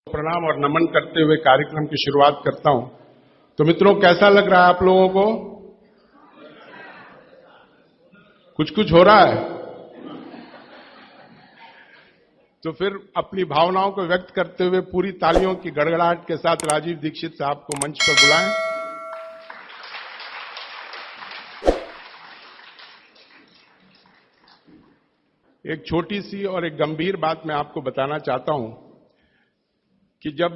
प्रणाम और नमन करते हुए कार्यक्रम की शुरुआत करता हूं। तो मित्रों, कैसा लग रहा है आप लोगों को? कुछ हो रहा है? तो फिर अपनी भावनाओं को व्यक्त करते हुए पूरी तालियों की गड़गड़ाहट के साथ राजीव दीक्षित साहब को मंच पर बुलाएं। एक छोटी सी और एक गंभीर बात मैं आपको बताना चाहता हूं कि जब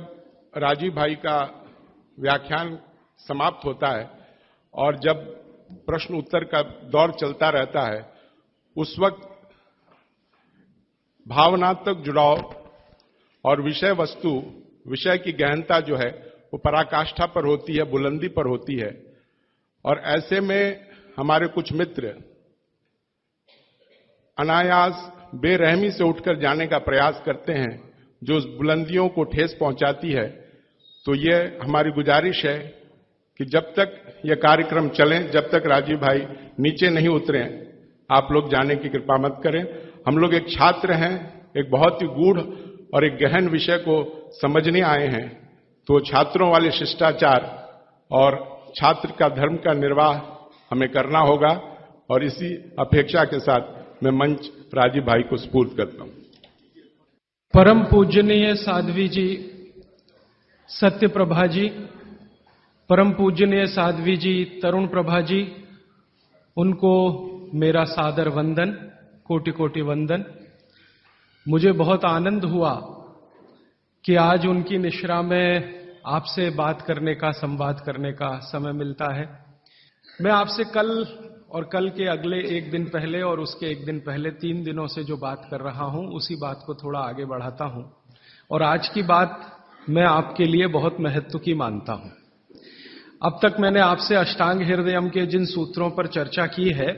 राजीव भाई का व्याख्यान समाप्त होता है और जब प्रश्न उत्तर का दौर चलता रहता है, उस वक्त भावनात्मक जुड़ाव और विषय की गहनता जो है वो पराकाष्ठा पर होती है, बुलंदी पर होती है। और ऐसे में हमारे कुछ मित्र अनायास बेरहमी से उठकर जाने का प्रयास करते हैं, जो उस बुलंदियों को ठेस पहुंचाती है। तो ये हमारी गुजारिश है कि जब तक ये कार्यक्रम चले, जब तक राजीव भाई नीचे नहीं उतरे, आप लोग जाने की कृपा मत करें। हम लोग एक छात्र हैं, एक बहुत ही गूढ़ और एक गहन विषय को समझने आए हैं। तो छात्रों वाले शिष्टाचार और छात्र का धर्म का निर्वाह हमें करना होगा। और इसी अपेक्षा के साथ मैं मंच राजीव भाई को सुपुर्द करता हूं। परम पूजनीय साध्वी जी, सत्य प्रभा जी, परम पूजनीय साध्वी जी, तरुण प्रभा जी, उनको मेरा सादर वंदन, कोटि कोटि वंदन। मुझे बहुत आनंद हुआ कि आज उनकी निश्रा में आपसे बात करने का, संवाद करने का समय मिलता है। मैं आपसे कल और कल के अगले एक दिन पहले और उसके एक दिन पहले 3 दिनों से जो बात कर रहा हूं, उसी बात को थोड़ा आगे बढ़ाता हूं। और आज की बात मैं आपके लिए बहुत महत्व की मानता हूं। अब तक मैंने आपसे अष्टांग हृदयम के जिन सूत्रों पर चर्चा की है,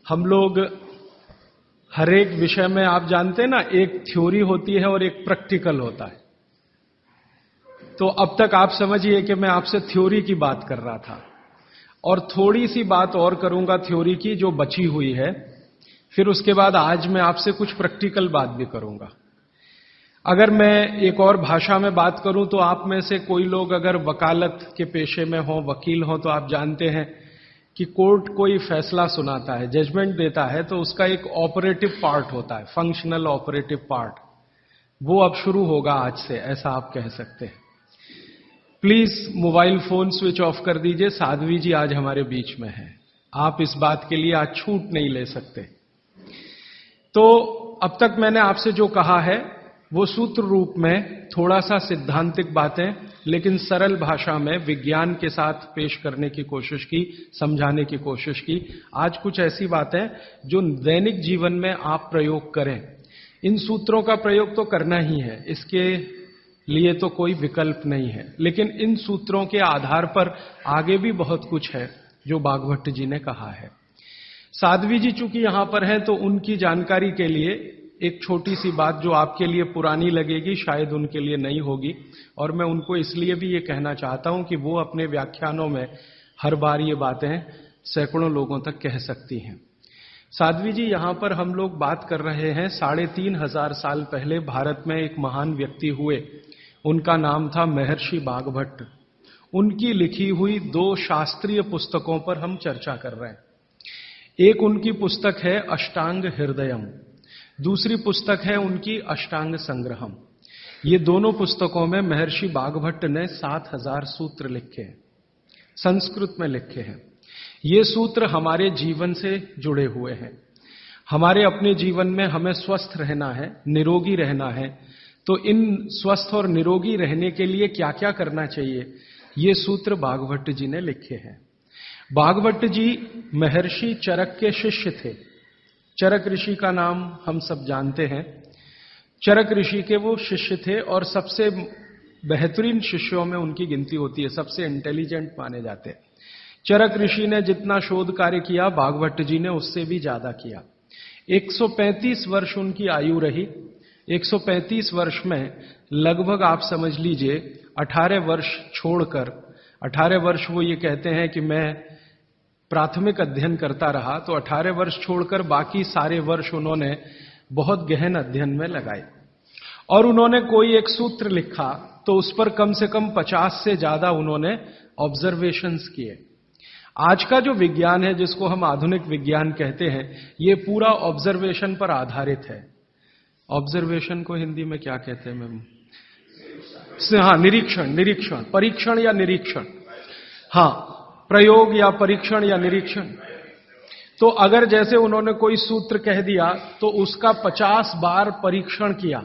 हम लोग हर एक विषय में, आप जानते हैं ना, एक थ्योरी होती है और एक प्रैक्टिकल होता है। तो अब तक आप समझिए कि मैं आपसे थ्योरी की बात कर रहा था और थोड़ी सी बात और करूंगा थ्योरी की जो बची हुई है। फिर उसके बाद आज मैं आपसे कुछ प्रैक्टिकल बात भी करूंगा। अगर मैं एक और भाषा में बात करूं तो आप में से कोई लोग अगर वकालत के पेशे में हो, वकील हो, तो आप जानते हैं कि कोर्ट कोई फैसला सुनाता है, जजमेंट देता है, तो उसका एक ऑपरेटिव पार्ट होता है, फंक्शनल ऑपरेटिव पार्ट। वो अब शुरू होगा आज से, ऐसा आप कह सकते हैं। Please mobile phone switch off कर दीजिए। साध्वी जी आज हमारे बीच में हैं, आप इस बात के लिए आज छूट नहीं ले सकते। तो अब तक मैंने आपसे जो कहा है वो सूत्र रूप में थोड़ा सा सिद्धांतिक बातें, लेकिन सरल भाषा में विज्ञान के साथ पेश करने की कोशिश की, समझाने की कोशिश की। आज कुछ ऐसी बातें जो दैनिक जीवन में आप प्रयोग करें। इन सूत्रों का प्रयोग तो करना ही है, इसके लिए तो कोई विकल्प नहीं है, लेकिन इन सूत्रों के आधार पर आगे भी बहुत कुछ है जो भागवत जी ने कहा है। साध्वी जी चूंकि यहां पर हैं, तो उनकी जानकारी के लिए एक छोटी सी बात जो आपके लिए पुरानी लगेगी, शायद उनके लिए नई होगी। और मैं उनको इसलिए भी ये कहना चाहता हूं कि वो अपने व्याख्यानों में हर बार ये बातें सैकड़ों लोगों तक कह सकती हैं। साध्वी जी, यहां पर हम लोग बात कर रहे हैं 3500 साल पहले भारत में एक महान व्यक्ति हुए। उनका नाम था महर्षि बागभट्ट। उनकी लिखी हुई 2 शास्त्रीय पुस्तकों पर हम चर्चा कर रहे हैं। एक उनकी पुस्तक है अष्टांग हृदयम, दूसरी पुस्तक है उनकी अष्टांग संग्रहम। ये दोनों पुस्तकों में महर्षि बागभट्ट ने 7000 सूत्र लिखे हैं, संस्कृत में लिखे हैं। ये सूत्र हमारे जीवन से जुड़े हुए हैं। हमारे अपने जीवन में हमें स्वस्थ रहना है, निरोगी रहना है, तो इन स्वस्थ और निरोगी रहने के लिए क्या क्या करना चाहिए, ये सूत्र बागभट्ट जी ने लिखे हैं। बागभट्ट जी महर्षि चरक के शिष्य थे। चरक ऋषि का नाम हम सब जानते हैं। चरक ऋषि के वो शिष्य थे और सबसे बेहतरीन शिष्यों में उनकी गिनती होती है, सबसे इंटेलिजेंट माने जाते हैं। चरक ऋषि ने जितना शोध कार्य किया, बागभट्ट जी ने उससे भी ज्यादा किया। 135 वर्ष उनकी आयु रही। 135 वर्ष में लगभग आप समझ लीजिए 18 वर्ष छोड़कर, 18 वर्ष वो ये कहते हैं कि मैं प्राथमिक अध्ययन करता रहा, तो 18 वर्ष छोड़कर बाकी सारे वर्ष उन्होंने बहुत गहन अध्ययन में लगाए। और उन्होंने कोई एक सूत्र लिखा तो उस पर कम से कम 50 से ज्यादा उन्होंने ऑब्जर्वेशंस किए। आज का जो विज्ञान है, जिसको हम आधुनिक विज्ञान कहते हैं, ये पूरा ऑब्जर्वेशन पर आधारित है। ऑब्जर्वेशन को हिंदी में क्या कहते हैं मैम? हाँ, निरीक्षण, परीक्षण या निरीक्षण, हाँ, प्रयोग या परीक्षण या निरीक्षण। तो अगर जैसे उन्होंने कोई सूत्र कह दिया तो उसका 50 बार परीक्षण किया,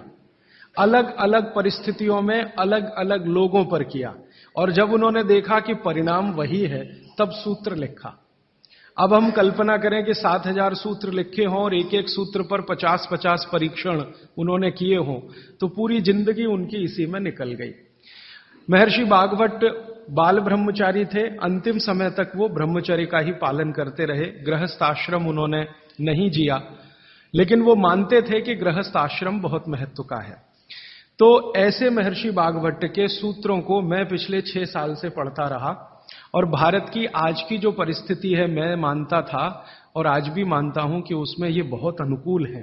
अलग अलग परिस्थितियों में अलग अलग लोगों पर किया, और जब उन्होंने देखा कि परिणाम वही है तब सूत्र लिखा। अब हम कल्पना करें कि 7000 सूत्र लिखे हों और एक एक सूत्र पर 50-50 परीक्षण उन्होंने किए हों, तो पूरी जिंदगी उनकी इसी में निकल गई। महर्षि भागवत बाल ब्रह्मचारी थे, अंतिम समय तक वो ब्रह्मचर्य का ही पालन करते रहे, गृहस्थ आश्रम उन्होंने नहीं जिया, लेकिन वो मानते थे कि गृहस्थ आश्रम बहुत महत्व का है। तो ऐसे महर्षि भागवत के सूत्रों को मैं पिछले 6 साल से पढ़ता रहा, और भारत की आज की जो परिस्थिति है, मैं मानता था और आज भी मानता हूं कि उसमें ये बहुत अनुकूल है।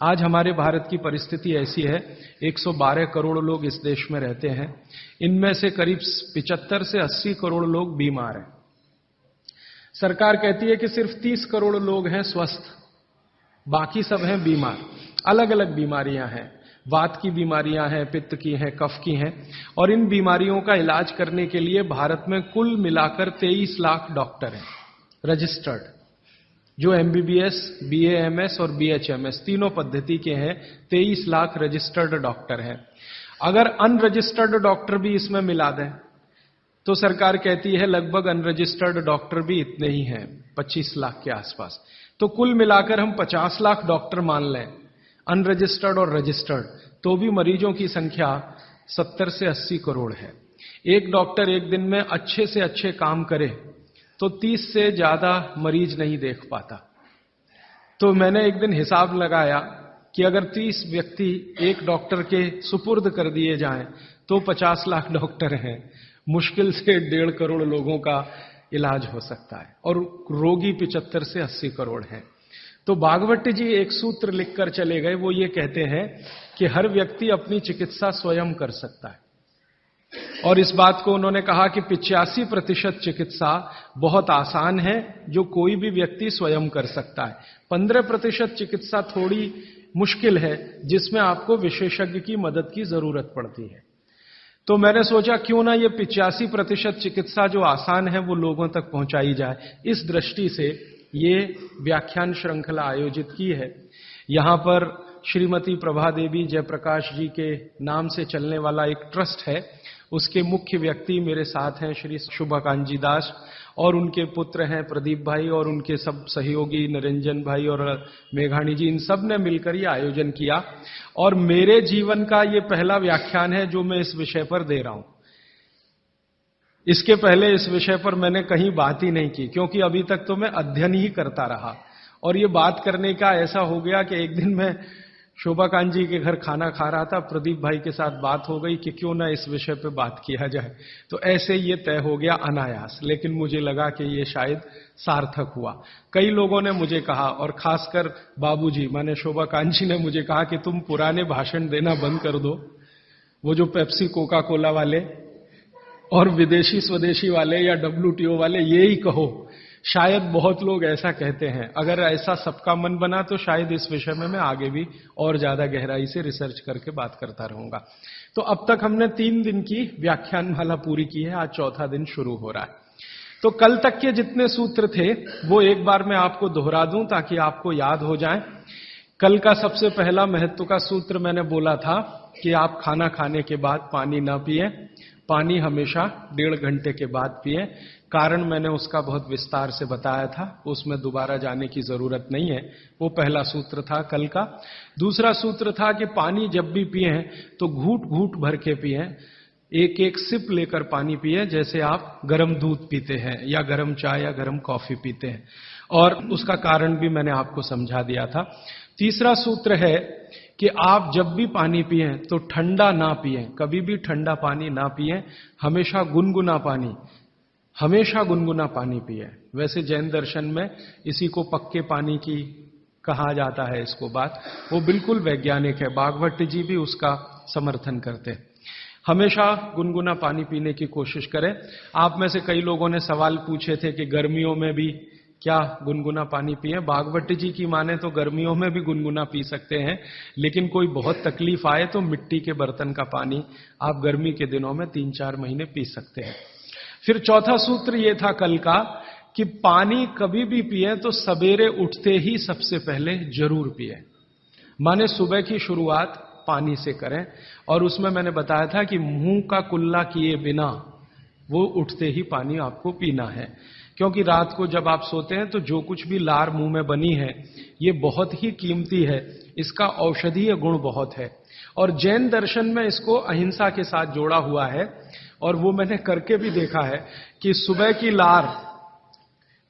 आज हमारे भारत की परिस्थिति ऐसी है, 112 करोड़ लोग इस देश में रहते हैं, इनमें से करीब 75 से 80 करोड़ लोग बीमार हैं। सरकार कहती है कि सिर्फ 30 करोड़ लोग हैं स्वस्थ, बाकी सब हैं बीमार। अलग अलग बीमारियां हैं, वात की बीमारियां हैं, पित्त की हैं, कफ की हैं, और इन बीमारियों का इलाज करने के लिए भारत में कुल मिलाकर 23 लाख डॉक्टर हैं रजिस्टर्ड, जो एमबीबीएस, बीएएमएस और बीएचएमएस तीनों पद्धति के हैं। 23 लाख रजिस्टर्ड डॉक्टर हैं। अगर अनरजिस्टर्ड डॉक्टर भी इसमें मिला दें तो सरकार कहती है लगभग अनरजिस्टर्ड डॉक्टर भी इतने ही हैं, 25 लाख के आसपास। तो कुल मिलाकर हम 50 लाख डॉक्टर मान लें, अनरजिस्टर्ड और रजिस्टर्ड, तो भी मरीजों की संख्या 70 से 80 करोड़ है। एक डॉक्टर एक दिन में अच्छे से अच्छे काम करे तो 30 से ज्यादा मरीज नहीं देख पाता। तो मैंने एक दिन हिसाब लगाया कि अगर 30 व्यक्ति एक डॉक्टर के सुपुर्द कर दिए जाएं तो 50 लाख डॉक्टर हैं, मुश्किल से 1.5 करोड़ लोगों का इलाज हो सकता है, और रोगी 75 से 80 करोड़ हैं। तो भागवत जी एक सूत्र लिखकर चले गए, वो ये कहते हैं कि हर व्यक्ति अपनी चिकित्सा स्वयं कर सकता है, और इस बात को उन्होंने कहा कि 85% चिकित्सा बहुत आसान है, जो कोई भी व्यक्ति स्वयं कर सकता है। 15% चिकित्सा थोड़ी मुश्किल है, जिसमें आपको विशेषज्ञ की मदद की जरूरत पड़ती है। तो मैंने सोचा क्यों ना ये 85% चिकित्सा जो आसान है वो लोगों तक पहुंचाई जाए। इस दृष्टि से ये व्याख्यान श्रृंखला आयोजित की है। यहां पर श्रीमती प्रभा देवी जयप्रकाश जी के नाम से चलने वाला एक ट्रस्ट है, उसके मुख्य व्यक्ति मेरे साथ हैं श्री शुभकांत दास, और उनके पुत्र हैं प्रदीप भाई, और उनके सब सहयोगी निरंजन भाई और मेघाणी जी, इन सब ने मिलकर ये आयोजन किया। और मेरे जीवन का ये पहला व्याख्यान है जो मैं इस विषय पर दे रहा हूं। इसके पहले इस विषय पर मैंने कहीं बात ही नहीं की, क्योंकि अभी तक तो मैं अध्ययन ही करता रहा। और ये बात करने का ऐसा हो गया कि एक दिन मैं शोभाकांत जी के घर खाना खा रहा था, प्रदीप भाई के साथ बात हो गई कि क्यों ना इस विषय पे बात किया जाए। तो ऐसे ये तय हो गया अनायास, लेकिन मुझे लगा कि ये शायद सार्थक हुआ। कई लोगों ने मुझे कहा, और खासकर बाबूजी माने शोभाकांत जी ने मुझे कहा कि तुम पुराने भाषण देना बंद कर दो, वो जो पेप्सी कोका कोला वाले और विदेशी स्वदेशी वाले या WTO वाले, ये ही कहो। शायद बहुत लोग ऐसा कहते हैं। अगर ऐसा सबका मन बना तो शायद इस विषय में मैं आगे भी और ज्यादा गहराई से रिसर्च करके बात करता रहूंगा। तो अब तक हमने 3 दिन की व्याख्यानमाला पूरी की है, आज चौथा दिन शुरू हो रहा है। तो कल तक के जितने सूत्र थे वो एक बार मैं आपको दोहरा दूं ताकि आपको याद हो जाए। कल का सबसे पहला महत्व का सूत्र मैंने बोला था कि आप खाना खाने के बाद पानी ना पिए, पानी हमेशा 1.5 घंटे के बाद पिए। कारण मैंने उसका बहुत विस्तार से बताया था, उसमें दोबारा जाने की जरूरत नहीं है। वो पहला सूत्र था कल का। दूसरा सूत्र था कि पानी जब भी पिए तो घूट घूट भर के पिए, एक एक सिप लेकर पानी पिए, जैसे आप गर्म दूध पीते हैं या गर्म चाय या गर्म कॉफी पीते हैं। और उसका कारण भी मैंने आपको समझा दिया था। तीसरा सूत्र है कि आप जब भी पानी पिए तो ठंडा ना पिए, कभी भी ठंडा पानी ना पिए, हमेशा गुनगुना पानी पिए। वैसे जैन दर्शन में इसी को पक्के पानी की कहा जाता है, इसको बात वो बिल्कुल वैज्ञानिक है। भागवत जी भी उसका समर्थन करते हैं। हमेशा गुनगुना पानी पीने की कोशिश करें। आप में से कई लोगों ने सवाल पूछे थे कि गर्मियों में भी क्या गुनगुना पानी पिए। भागवती जी की माने तो गर्मियों में भी गुनगुना पी सकते हैं, लेकिन कोई बहुत तकलीफ आए तो मिट्टी के बर्तन का पानी आप गर्मी के दिनों में 3-4 महीने पी सकते हैं। फिर चौथा सूत्र ये था कल का कि पानी कभी भी पिए तो सवेरे उठते ही सबसे पहले जरूर पिए। माने सुबह की शुरुआत पानी से करें, और उसमें मैंने बताया था कि मुंह का कुल्ला किए बिना वो उठते ही पानी आपको पीना है, क्योंकि रात को जब आप सोते हैं तो जो कुछ भी लार मुंह में बनी है ये बहुत ही कीमती है, इसका औषधीय गुण बहुत है। और जैन दर्शन में इसको अहिंसा के साथ जोड़ा हुआ है, और वो मैंने करके भी देखा है कि सुबह की लार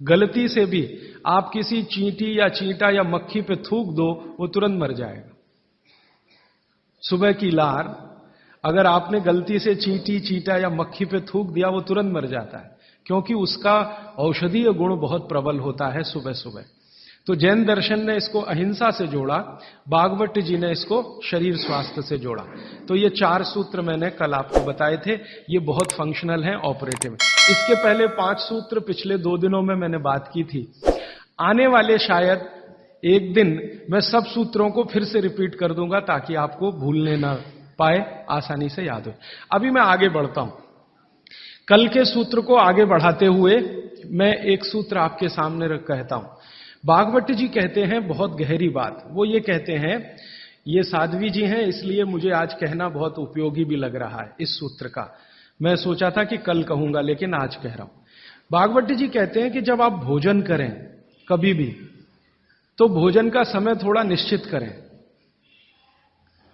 गलती से भी आप किसी चींटी या चींटा या मक्खी पे थूक दो, वो तुरंत मर जाएगा। सुबह की लार अगर आपने गलती से चींटी, चींटा या मक्खी पे थूक दिया, वो तुरंत मर जाता है, क्योंकि उसका औषधीय गुण बहुत प्रबल होता है सुबह सुबह। तो जैन दर्शन ने इसको अहिंसा से जोड़ा, भागवत जी ने इसको शरीर स्वास्थ्य से जोड़ा। तो ये 4 सूत्र मैंने कल आपको बताए थे, ये बहुत फंक्शनल हैं, ऑपरेटिव। इसके पहले 5 सूत्र पिछले 2 दिनों में मैंने बात की थी। आने वाले शायद एक दिन मैं सब सूत्रों को फिर से रिपीट कर दूंगा ताकि आपको भूलने ना पाए, आसानी से याद हो। अभी मैं आगे बढ़ता हूं। कल के सूत्र को आगे बढ़ाते हुए मैं एक सूत्र आपके सामने कहता हूं। भागवत जी कहते हैं बहुत गहरी बात। वो ये कहते हैं, ये साध्वी जी हैं इसलिए मुझे आज कहना बहुत उपयोगी भी लग रहा है इस सूत्र का। मैं सोचा था कि कल कहूंगा, लेकिन आज कह रहा हूं। भागवत जी कहते हैं कि जब आप भोजन करें कभी भी, तो भोजन का समय थोड़ा निश्चित करें।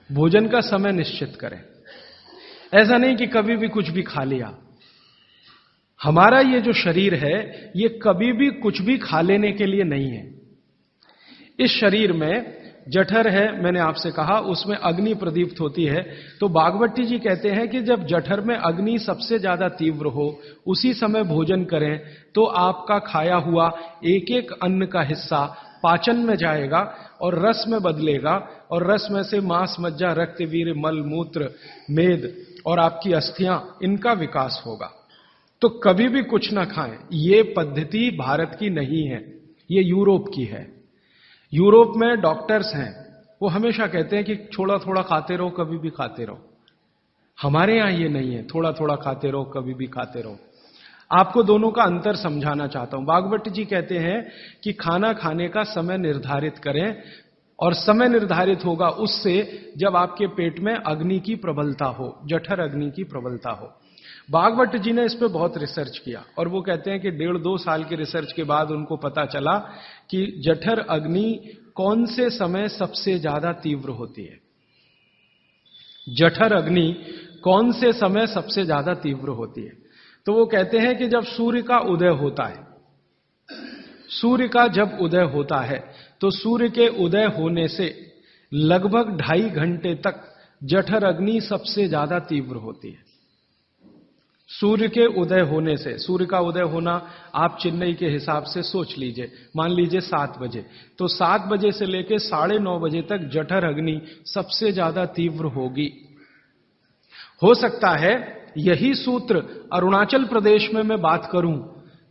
भोजन का समय निश्चित करें। ऐसा नहीं कि कभी भी कुछ भी खा लिया। हमारा ये जो शरीर है ये कभी भी कुछ भी खा लेने के लिए नहीं है। इस शरीर में जठर है, मैंने आपसे कहा, उसमें अग्नि प्रदीप्त होती है। तो भागवती जी कहते हैं कि जब जठर में अग्नि सबसे ज्यादा तीव्र हो उसी समय भोजन करें, तो आपका खाया हुआ एक एक अन्न का हिस्सा पाचन में जाएगा और रस में बदलेगा, और रस में से मांस, मज्जा, रक्त, वीर्य, मल, मूत्र, मेद और आपकी अस्थियां, इनका विकास होगा। तो कभी भी कुछ ना खाएं। ये पद्धति भारत की नहीं है, ये यूरोप की है। यूरोप में डॉक्टर्स हैं, वो हमेशा कहते हैं कि थोड़ा थोड़ा खाते रहो, कभी भी खाते रहो। हमारे यहां ये नहीं है, थोड़ा थोड़ा खाते रहो, कभी भी खाते रहो। आपको दोनों का अंतर समझाना चाहता हूं। भागवत जी कहते हैं कि खाना खाने का समय निर्धारित करें, और समय निर्धारित होगा उससे जब आपके पेट में अग्नि की प्रबलता हो, जठर अग्नि की प्रबलता हो। भागवत जी ने इस पे बहुत रिसर्च किया, और वो कहते हैं कि 1.5-2 साल की रिसर्च के बाद उनको पता चला कि जठर अग्नि कौन से समय सबसे ज्यादा तीव्र होती है। जठर अग्नि कौन से समय सबसे ज्यादा तीव्र होती है? तो वो कहते हैं कि जब सूर्य का उदय होता है, सूर्य का जब उदय होता है तो सूर्य के उदय होने से लगभग 2.5 घंटे तक जठर अग्नि सबसे ज्यादा तीव्र होती है। सूर्य के उदय होने से, सूर्य का उदय होना आप चेन्नई के हिसाब से सोच लीजिए, मान लीजिए 7 बजे, तो 7 बजे से लेकर 9:30 बजे तक जठर अग्नि सबसे ज्यादा तीव्र होगी। हो सकता है यही सूत्र अरुणाचल प्रदेश में मैं बात करूं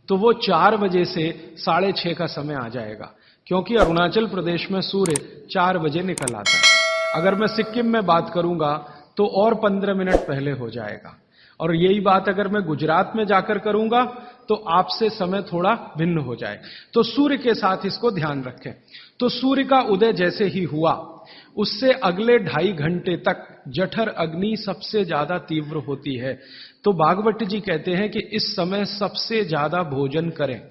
तो वो 4 बजे से 6:30 का समय आ जाएगा, क्योंकि अरुणाचल प्रदेश में सूर्य 4 बजे निकल आता है। अगर मैं सिक्किम में बात करूंगा तो और 15 मिनट पहले हो जाएगा, और यही बात अगर मैं गुजरात में जाकर करूंगा तो आपसे समय थोड़ा भिन्न हो जाए। तो सूर्य के साथ इसको ध्यान रखें। तो सूर्य का उदय जैसे ही हुआ उससे अगले 2.5 घंटे तक जठर अग्नि सबसे ज्यादा तीव्र होती है। तो भागवत जी कहते हैं कि इस समय सबसे ज्यादा भोजन करें,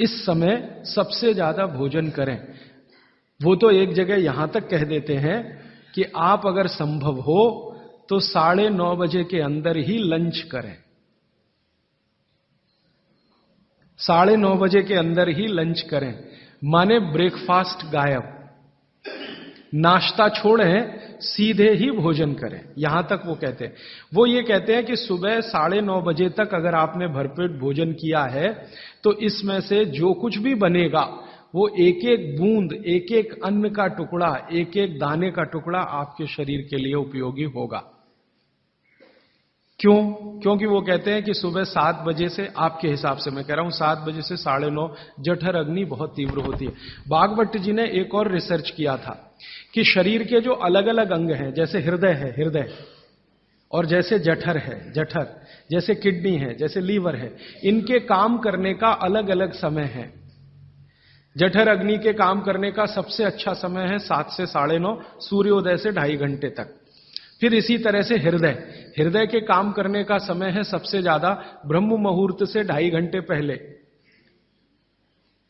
इस समय सबसे ज्यादा भोजन करें। वो तो एक जगह यहां तक कह देते हैं कि आप अगर संभव हो तो 9:30 बजे के अंदर ही लंच करें। 9:30 बजे के अंदर ही लंच करें, माने ब्रेकफास्ट गायब, नाश्ता छोड़ें, सीधे ही भोजन करें। यहां तक वो कहते हैं। वो ये कहते हैं कि सुबह 9:30 बजे तक अगर आपने भरपेट भोजन किया है तो इसमें से जो कुछ भी बनेगा वो एक एक बूंद, एक एक अन्न का टुकड़ा, एक एक दाने का टुकड़ा आपके शरीर के लिए उपयोगी होगा। क्यों? क्योंकि वो कहते हैं कि सुबह 7 बजे से, आपके हिसाब से मैं कह रहा हूं, 7 बजे से 9:30 जठर अग्नि बहुत तीव्र होती है। बागभट्ट जी ने एक और रिसर्च किया था कि शरीर के जो अलग अलग अंग हैं, जैसे हृदय है, हृदय, और जैसे जठर है, जठर, जैसे किडनी है, जैसे लीवर है, इनके काम करने का अलग अलग समय है। जठर अग्नि के काम करने का सबसे अच्छा समय है 7 से 9:30, सूर्योदय से 2.5 घंटे तक। फिर इसी तरह से हृदय, हृदय के काम करने का समय है सबसे ज्यादा ब्रह्म मुहूर्त से 2.5 घंटे पहले।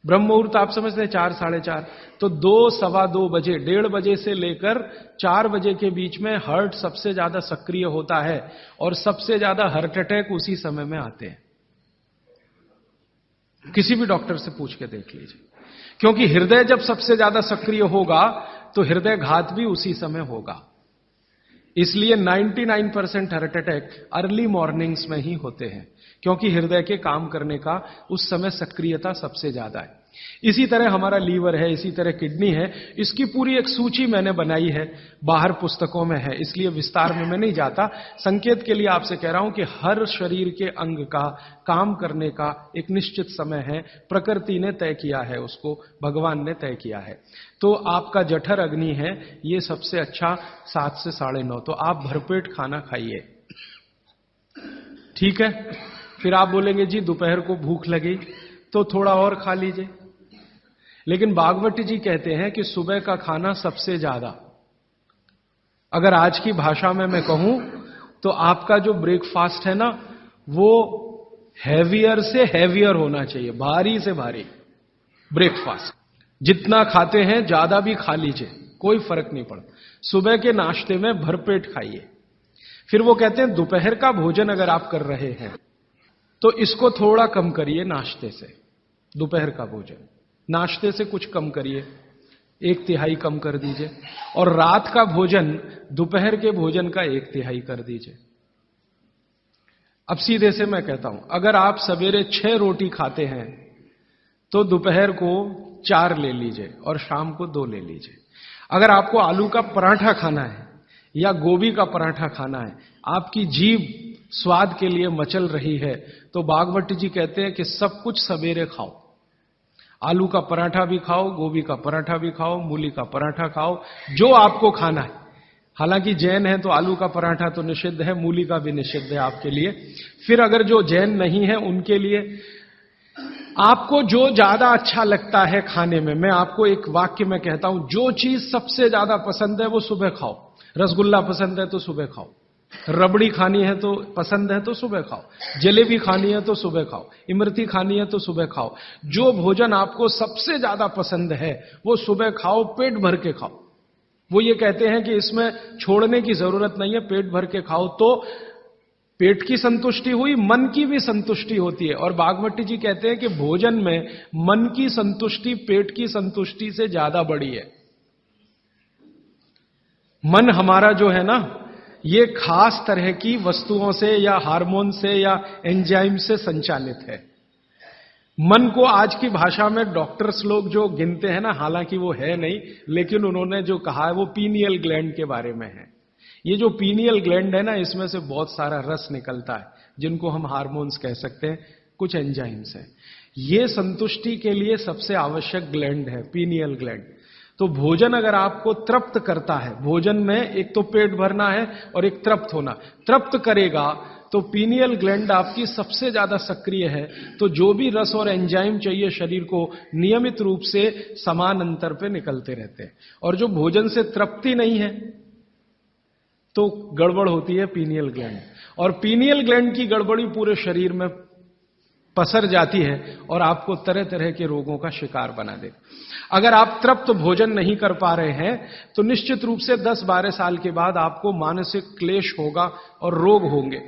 ब्रह्म मुहूर्त आप समझते हैं 4, 4:30, तो 2, सवा 2 बजे, 1:30 बजे से लेकर 4 बजे के बीच में हार्ट सबसे ज्यादा सक्रिय होता है और सबसे ज्यादा हार्ट अटैक उसी समय में आते हैं। किसी भी डॉक्टर से पूछ के देख लीजिए, क्योंकि हृदय जब सबसे ज्यादा सक्रिय होगा तो हृदय घात भी उसी समय होगा। इसलिए 99% हार्ट अटैक अर्ली मॉर्निंग्स में ही होते हैं, क्योंकि हृदय के काम करने का उस समय सक्रियता सबसे ज्यादा है। इसी तरह हमारा लीवर है, इसी तरह किडनी है। इसकी पूरी एक सूची मैंने बनाई है, बाहर पुस्तकों में है, इसलिए विस्तार में मैं नहीं जाता। संकेत के लिए आपसे कह रहा हूं कि हर शरीर के अंग का काम करने का एक निश्चित समय है, प्रकृति ने तय किया है, उसको भगवान ने तय किया है। तो आपका जठर अग्नि है, ये सबसे अच्छा 7 से 9:30, तो आप भरपेट खाना खाइए, ठीक है। फिर आप बोलेंगे जी दोपहर को भूख लगी तो थोड़ा और खा लीजिए, लेकिन बागवती जी कहते हैं कि सुबह का खाना सबसे ज्यादा, अगर आज की भाषा में मैं कहूं तो आपका जो ब्रेकफास्ट है ना, वो हैवियर से हैवियर होना चाहिए, भारी से भारी ब्रेकफास्ट। जितना खाते हैं ज्यादा भी खा लीजिए, कोई फर्क नहीं पड़ता। सुबह के नाश्ते में भरपेट खाइए। फिर वो कहते हैं दोपहर का भोजन अगर आप कर रहे हैं तो इसको थोड़ा कम करिए, नाश्ते से, दोपहर का भोजन नाश्ते से कुछ कम करिए, 1/3 कम कर दीजिए, और रात का भोजन दोपहर के भोजन का 1/3 कर दीजिए। अब सीधे से मैं कहता हूं, अगर आप सवेरे 6 रोटी खाते हैं तो दोपहर को 4 ले लीजिए और शाम को 2 ले लीजिए। अगर आपको आलू का पराठा खाना है या गोभी का पराठा खाना है, आपकी जीभ स्वाद के लिए मचल रही है, तो बागवती जी कहते हैं कि सब कुछ सवेरे खाओ। आलू का पराठा भी खाओ, गोभी का पराठा भी खाओ, मूली का पराठा खाओ, जो आपको खाना है। हालांकि जैन है तो आलू का पराठा तो निषिद्ध है, मूली का भी निषिद्ध है आपके लिए। फिर अगर जो जैन नहीं है उनके लिए आपको जो ज्यादा अच्छा लगता है खाने में, मैं आपको एक वाक्य में कहता हूं, जो चीज सबसे ज्यादा पसंद है वो सुबह खाओ। रसगुल्ला पसंद है तो सुबह खाओ, रबड़ी खानी है तो पसंद है तो सुबह खाओ, जलेबी खानी है तो सुबह खाओ, इमरती खानी है तो सुबह खाओ। जो भोजन आपको सबसे ज्यादा पसंद है वो सुबह खाओ, पेट भर के खाओ। वो ये कहते हैं कि इसमें छोड़ने की जरूरत नहीं है, पेट भर के खाओ तो पेट की संतुष्टि हुई, मन की भी संतुष्टि होती है। और बागवती जी कहते हैं कि भोजन में मन की संतुष्टि पेट की संतुष्टि से ज्यादा बड़ी है। मन हमारा जो है ना, ये खास तरह की वस्तुओं से या हार्मोन से या एंजाइम से संचालित है। मन को आज की भाषा में डॉक्टर्स लोग जो गिनते हैं ना, हालांकि वो है नहीं, लेकिन उन्होंने जो कहा है वो पीनियल ग्लैंड के बारे में है। ये जो पीनियल ग्लैंड है ना, इसमें से बहुत सारा रस निकलता है, जिनको हम हार्मोन्स कह सकते हैं, कुछ एंजाइम्स हैं। ये संतुष्टि के लिए सबसे आवश्यक ग्लैंड है पीनियल ग्लैंड। तो भोजन अगर आपको तृप्त करता है, भोजन में एक तो पेट भरना है और एक तृप्त होना, तृप्त करेगा तो पीनियल ग्लैंड आपकी सबसे ज्यादा सक्रिय है। तो जो भी रस और एंजाइम चाहिए शरीर को, नियमित रूप से समान अंतर पे निकलते रहते हैं। और जो भोजन से तृप्ति नहीं है तो गड़बड़ होती है पीनियल ग्लैंड, और पीनियल ग्लैंड की गड़बड़ी पूरे शरीर में पसर जाती है और आपको तरह तरह के रोगों का शिकार बना दे। अगर आप तृप्त भोजन नहीं कर पा रहे हैं तो निश्चित रूप से 10-12 साल के बाद आपको मानसिक क्लेश होगा और रोग होंगे।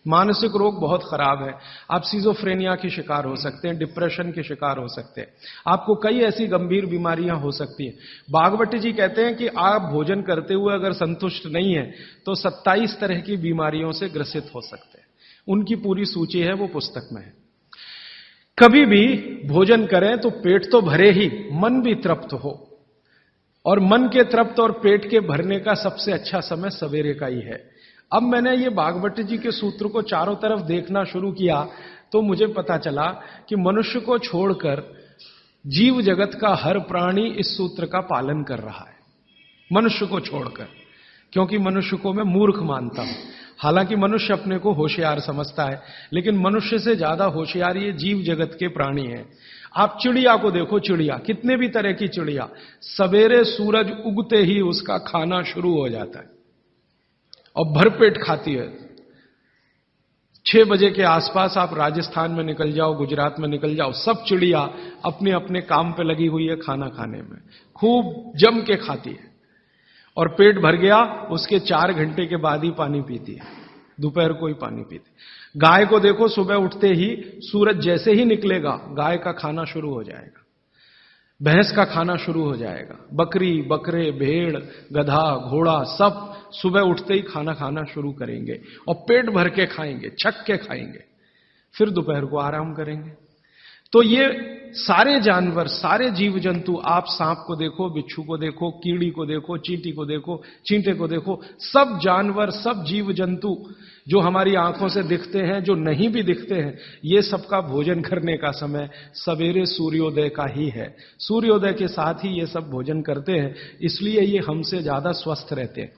मानसिक रोग बहुत खराब है, आप सिजोफ्रेनिया के शिकार हो सकते हैं, डिप्रेशन के शिकार हो सकते हैं, आपको कई ऐसी गंभीर बीमारियां हो सकती हैं। बागवती जी कहते हैं कि आप भोजन करते हुए अगर संतुष्ट नहीं है तो 27 तरह की बीमारियों से ग्रसित हो सकते हैं। उनकी पूरी सूची है, वो पुस्तक में है। कभी भी भोजन करें तो पेट तो भरे ही, मन भी तृप्त हो। और मन के तृप्त और पेट के भरने का सबसे अच्छा समय सवेरे का ही है। अब मैंने ये भागवत जी के सूत्र को चारों तरफ देखना शुरू किया तो मुझे पता चला कि मनुष्य को छोड़कर जीव जगत का हर प्राणी इस सूत्र का पालन कर रहा है, मनुष्य को छोड़कर। क्योंकि मनुष्य को मैं मूर्ख मानता हूं। हालांकि मनुष्य अपने को होशियार समझता है, लेकिन मनुष्य से ज्यादा होशियार ये जीव जगत के प्राणी हैं। आप चिड़िया को देखो, चिड़िया, कितने भी तरह की चिड़िया, सवेरे सूरज उगते ही उसका खाना शुरू हो जाता है और भरपेट खाती है। 6 बजे के आसपास आप राजस्थान में निकल जाओ, गुजरात में निकल जाओ, सब चिड़िया अपने अपने काम पे लगी हुई है, खाना खाने में खूब जम के खाती है। और पेट भर गया, उसके 4 घंटे के बाद ही पानी पीती है, दोपहर को ही पानी पीती है। गाय को देखो, सुबह उठते ही सूरज जैसे ही निकलेगा गाय का खाना शुरू हो जाएगा, भैंस का खाना शुरू हो जाएगा। बकरी, बकरे, भेड़, गधा, घोड़ा सब सुबह उठते ही खाना खाना शुरू करेंगे और पेट भर के खाएंगे, छक के खाएंगे, फिर दोपहर को आराम करेंगे। तो ये सारे जानवर, सारे जीव जंतु, आप सांप को देखो, बिच्छू को देखो, कीड़ी को देखो, चींटी को देखो, चींटे को देखो, सब जानवर, सब जीव जंतु जो हमारी आंखों से दिखते हैं, जो नहीं भी दिखते हैं, ये सबका भोजन करने का समय सवेरे सूर्योदय का ही है। सूर्योदय के साथ ही ये सब भोजन करते हैं, इसलिए ये हमसे ज्यादा स्वस्थ रहते हैं।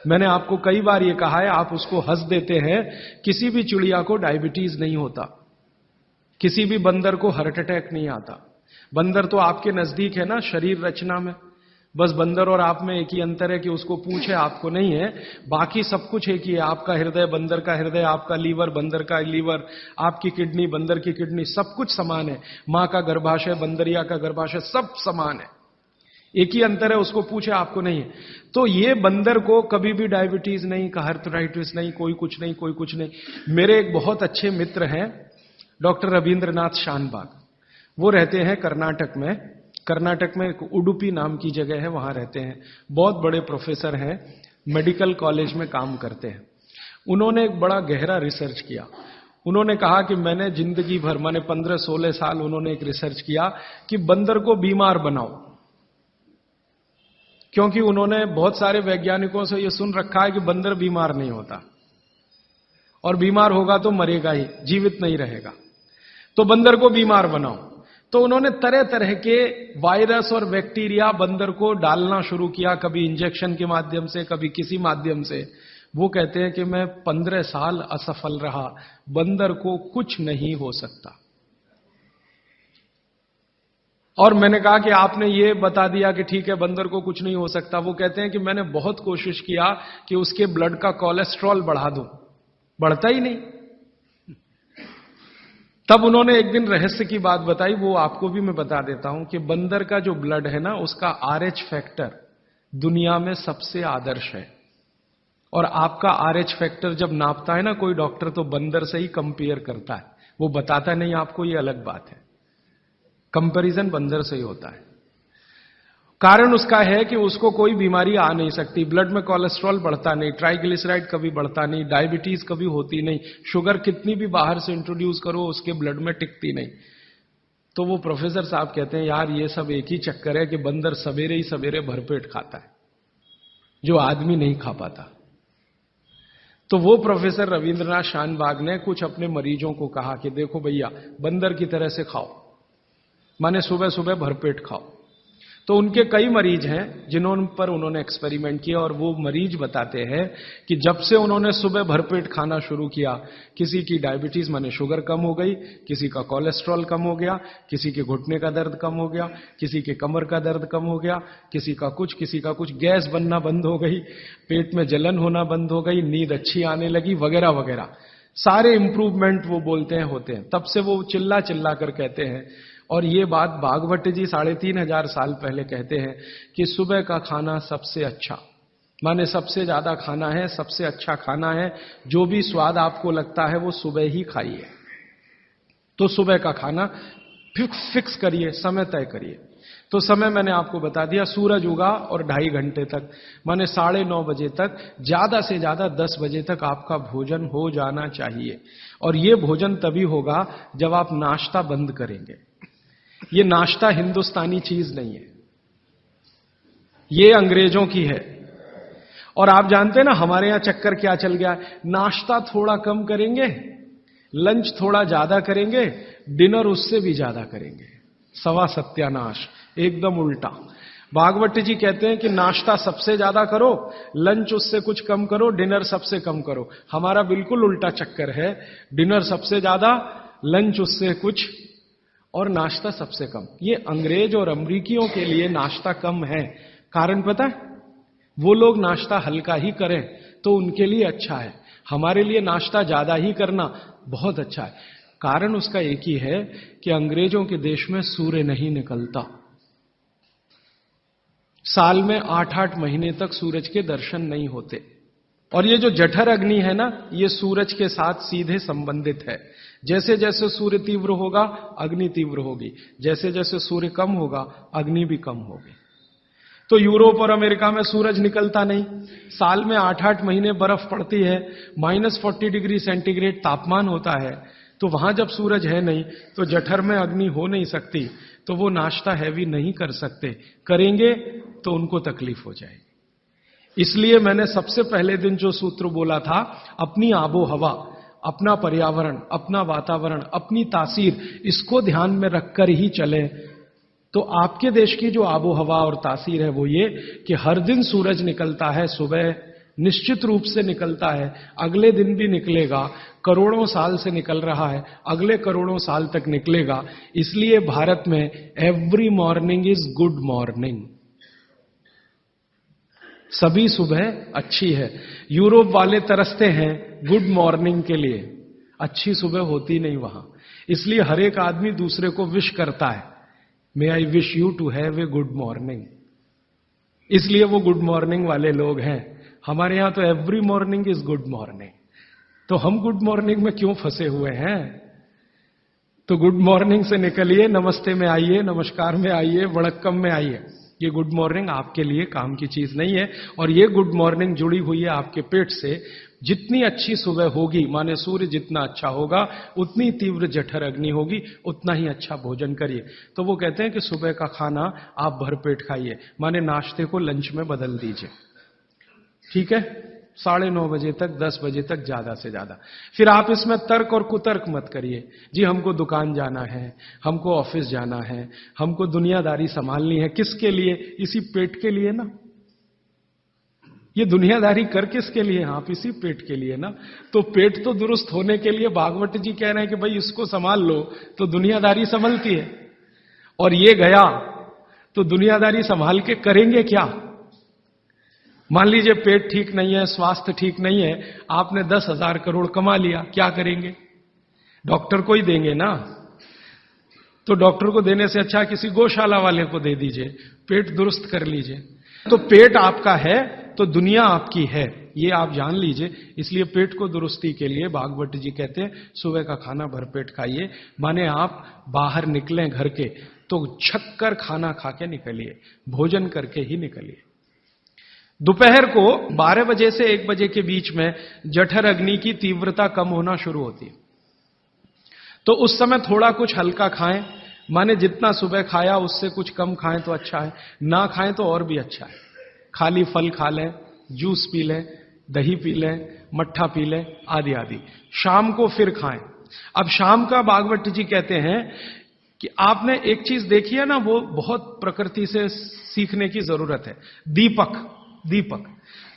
मैंने आपको कई बार ये कहा है, आप उसको हंस देते हैं। किसी भी चिड़िया को डायबिटीज नहीं होता, किसी भी बंदर को हार्ट अटैक नहीं आता। बंदर तो आपके नजदीक है ना शरीर रचना में, बस बंदर और आप में एक ही अंतर है कि उसको पूंछ है, आपको नहीं है। बाकी सब कुछ एक ही है। आपका हृदय बंदर का हृदय, आपका लीवर बंदर का लीवर, आपकी किडनी बंदर की किडनी, सब कुछ समान है। मां का गर्भाशय, बंदरिया का गर्भाशय, सब समान है। एक ही अंतर है, उसको पूछे, आपको नहीं है। तो ये बंदर को कभी भी डायबिटीज नहीं, आर्थराइटिस नहीं, कोई कुछ नहीं, कोई कुछ नहीं। मेरे एक बहुत अच्छे मित्र हैं डॉक्टर रविंद्रनाथ शानबाग, वो रहते हैं कर्नाटक में। कर्नाटक में एक उडुपी नाम की जगह है, वहां रहते हैं। बहुत बड़े प्रोफेसर हैं, मेडिकल कॉलेज में काम करते हैं। उन्होंने एक बड़ा गहरा रिसर्च किया। उन्होंने कहा कि मैंने जिंदगी भर, माने 15-16 साल उन्होंने एक रिसर्च किया कि बंदर को बीमार बनाओ। क्योंकि उन्होंने बहुत सारे वैज्ञानिकों से यह सुन रखा है कि बंदर बीमार नहीं होता, और बीमार होगा तो मरेगा ही, जीवित नहीं रहेगा। तो बंदर को बीमार बनाओ। तो उन्होंने तरह तरह के वायरस और बैक्टीरिया बंदर को डालना शुरू किया, कभी इंजेक्शन के माध्यम से, कभी किसी माध्यम से। वो कहते हैं कि मैं 15 साल असफल रहा, बंदर को कुछ नहीं हो सकता। और मैंने कहा कि आपने ये बता दिया कि ठीक है बंदर को कुछ नहीं हो सकता। वो कहते हैं कि मैंने बहुत कोशिश किया कि उसके ब्लड का कोलेस्ट्रॉल बढ़ा दूं, बढ़ता ही नहीं। तब उन्होंने एक दिन रहस्य की बात बताई, वो आपको भी मैं बता देता हूं कि बंदर का जो ब्लड है ना, उसका RH फैक्टर दुनिया में सबसे आदर्श है। और आपका RH फैक्टर जब नापता है ना कोई डॉक्टर, तो बंदर से ही कंपेयर करता है, वो बताता नहीं आपको, ये अलग बात है। कंपैरिजन बंदर से ही होता है। कारण उसका है कि उसको कोई बीमारी आ नहीं सकती, ब्लड में कोलेस्ट्रॉल बढ़ता नहीं, ट्राइग्लिसराइड कभी बढ़ता नहीं, डायबिटीज कभी होती नहीं, शुगर कितनी भी बाहर से इंट्रोड्यूस करो उसके ब्लड में टिकती नहीं। तो वो प्रोफेसर साहब कहते हैं यार ये सब एक ही चक्कर है कि बंदर सवेरे ही सवेरे भरपेट खाता है, जो आदमी नहीं खा पाता। तो वो प्रोफेसर रविंद्रनाथ शानबाग ने कुछ अपने मरीजों को कहा कि देखो भैया, बंदर की तरह से खाओ, माने सुबह सुबह भरपेट खाओ। तो उनके कई मरीज हैं जिन्होंने पर उन्होंने एक्सपेरिमेंट किया, और वो मरीज बताते हैं कि जब से उन्होंने सुबह भरपेट खाना शुरू किया, किसी की डायबिटीज माने शुगर कम हो गई, किसी का कोलेस्ट्रॉल कम हो गया, किसी के घुटने का दर्द कम हो गया, किसी के कमर का दर्द कम हो गया, किसी का कुछ, गैस बनना बंद हो गई, पेट में जलन होना बंद हो गई, नींद अच्छी आने लगी, वगैरह वगैरह सारे इंप्रूवमेंट वो बोलते हैं होते हैं। तब से वो चिल्ला चिल्ला कर कहते हैं, और ये बात भागवत जी 3500 साल पहले कहते हैं कि सुबह का खाना सबसे अच्छा, माने सबसे ज्यादा खाना है, सबसे अच्छा खाना है। जो भी स्वाद आपको लगता है वो सुबह ही खाइए। तो सुबह का खाना फिक्स करिए, समय तय करिए। तो समय मैंने आपको बता दिया, सूरज उगा और 2.5 घंटे तक, माने 9:30 बजे तक, ज्यादा से ज्यादा 10 बजे तक आपका भोजन हो जाना चाहिए। और ये भोजन तभी होगा जब आप नाश्ता बंद करेंगे। ये नाश्ता हिंदुस्तानी चीज नहीं है, ये अंग्रेजों की है। और आप जानते हैं ना हमारे यहां चक्कर क्या चल गया है, नाश्ता थोड़ा कम करेंगे, लंच थोड़ा ज्यादा करेंगे, डिनर उससे भी ज्यादा करेंगे। सवा सत्यानाश, एकदम उल्टा। भागवत जी कहते हैं कि नाश्ता सबसे ज्यादा करो, लंच उससे कुछ कम करो, डिनर सबसे कम करो। हमारा बिल्कुल उल्टा चक्कर है, डिनर सबसे ज्यादा, लंच उससे कुछ, और नाश्ता सबसे कम। ये अंग्रेज और अमरीकियों के लिए नाश्ता कम है। कारण पता है? वो लोग नाश्ता हल्का ही करें तो उनके लिए अच्छा है, हमारे लिए नाश्ता ज्यादा ही करना बहुत अच्छा है। कारण उसका एक ही है कि अंग्रेजों के देश में सूर्य नहीं निकलता। साल में 8-8 महीने तक सूरज के दर्शन नहीं होते। और ये जो जठर अग्नि है ना, ये सूरज के साथ सीधे संबंधित है। जैसे जैसे सूर्य तीव्र होगा, अग्नि तीव्र होगी, जैसे जैसे सूर्य कम होगा, अग्नि भी कम होगी। तो यूरोप और अमेरिका में सूरज निकलता नहीं, साल में 8-8 महीने बर्फ पड़ती है, -40 डिग्री सेंटीग्रेड तापमान होता है। तो वहां जब सूरज है नहीं तो जठर में अग्नि हो नहीं सकती, तो वो नाश्ता हैवी नहीं कर सकते, करेंगे तो उनको तकलीफ हो जाएगी। इसलिए मैंने सबसे पहले दिन जो सूत्र बोला था, अपनी आबो हवा, अपना पर्यावरण, अपना वातावरण, अपनी तासीर, इसको ध्यान में रखकर ही चले। तो आपके देश की जो आबो हवा और तासीर है वो ये कि हर दिन सूरज निकलता है, सुबह निश्चित रूप से निकलता है, अगले दिन भी निकलेगा, करोड़ों साल से निकल रहा है, अगले करोड़ों साल तक निकलेगा। इसलिए भारत में every morning is good morning, सभी सुबह अच्छी है। यूरोप वाले तरसते हैं गुड मॉर्निंग के लिए, अच्छी सुबह होती नहीं वहां। इसलिए हर एक आदमी दूसरे को विश करता है, may I wish you to have a good morning. इसलिए वो गुड मॉर्निंग वाले लोग हैं। हमारे यहां तो every morning is good morning. तो हम गुड मॉर्निंग में क्यों फंसे हुए हैं? तो गुड मॉर्निंग से निकलिए, नमस्ते में आइए, नमस्कार में आइए, वड़क्कम में आइए। ये गुड मॉर्निंग आपके लिए काम की चीज नहीं है। और ये गुड मॉर्निंग जुड़ी हुई है आपके पेट से। जितनी अच्छी सुबह होगी, माने सूर्य जितना अच्छा होगा, उतनी तीव्र जठर अग्नि होगी, उतना ही अच्छा भोजन करिए। तो वो कहते हैं कि सुबह का खाना आप भरपेट खाइए, माने नाश्ते को लंच में बदल दीजिए, ठीक है? 9:30 बजे तक, 10 बजे तक ज्यादा से ज्यादा। फिर आप इसमें तर्क और कुतर्क मत करिए, जी हमको दुकान जाना है, हमको ऑफिस जाना है, हमको दुनियादारी संभालनी है। किसके लिए? इसी पेट के लिए ना। ये दुनियादारी कर किसके लिए? आप इसी पेट के लिए ना। तो पेट तो दुरुस्त होने के लिए भागवत जी कह रहे हैं कि भाई इसको संभाल लो तो दुनियादारी संभलती है। और ये गया तो दुनियादारी संभाल के करेंगे क्या? मान लीजिए पेट ठीक नहीं है, स्वास्थ्य ठीक नहीं है, आपने 10,000 करोड़ कमा लिया, क्या करेंगे? डॉक्टर को ही देंगे ना। तो डॉक्टर को देने से अच्छा किसी गौशाला वाले को दे दीजिए, पेट दुरुस्त कर लीजिए। तो पेट आपका है तो दुनिया आपकी है, ये आप जान लीजिए। इसलिए पेट को दुरुस्ती के लिए भागवत जी कहते हैं सुबह का खाना भरपेट खाइए। माने आप बाहर निकलें घर के तो छक्कर खाना खा के निकलिए, भोजन करके ही निकलिए। दोपहर को 12 बजे से 1 बजे के बीच में जठर अग्नि की तीव्रता कम होना शुरू होती है। तो उस समय थोड़ा कुछ हल्का खाएं, माने जितना सुबह खाया उससे कुछ कम खाएं तो अच्छा है, ना खाएं तो और भी अच्छा है। खाली फल खा लें, जूस पी लें, दही पी लें, मट्ठा पी लें, आदि आदि। शाम को फिर खाएं। अब शाम का भागवत जी कहते हैं कि आपने एक चीज देखी है ना, वो बहुत प्रकृति से सीखने की जरूरत है। दीपक